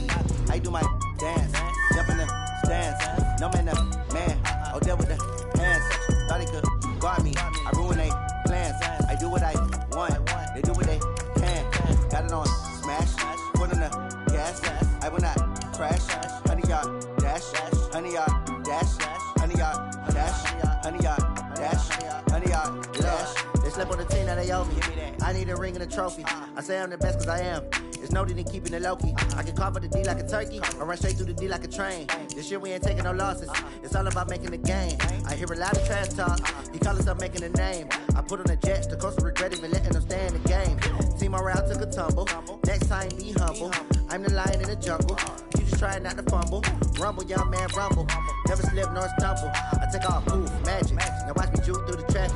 I do my dance, jump in the stands. No man, man, oh deal with the hands. Thought he could guard me, I ruin they plans. I do what I want, they do what they can. Got it on smash, foot on the gas. I will not crash. 100 yard dash, 100 yard dash, 100 yard dash, 100 yard dash, 100 yard dash. They slept on the team, now they owe me. I need a ring and a trophy. I say I'm the best cause I am. There's no need in keeping it low-key. I can carve up the D like a turkey, or run straight through the D like a train. This year we ain't taking no losses. It's all about making the game. I hear a lot of trash talk. He call himself making a name. I put on the Jets, the coast regret even letting them stay in the game. Team morale took a tumble. Next time be humble. I'm the lion in the jungle. You just trying not to fumble. Rumble, young man, rumble. Never slip nor stumble. I take off, poof, magic. Now watch me juke through the traffic.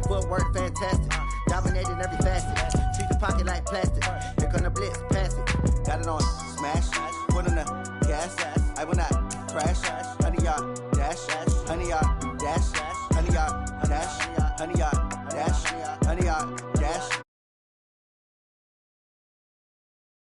Footwork fantastic. Dominating every facet. Treat the pocket like plastic. Here come the blitz.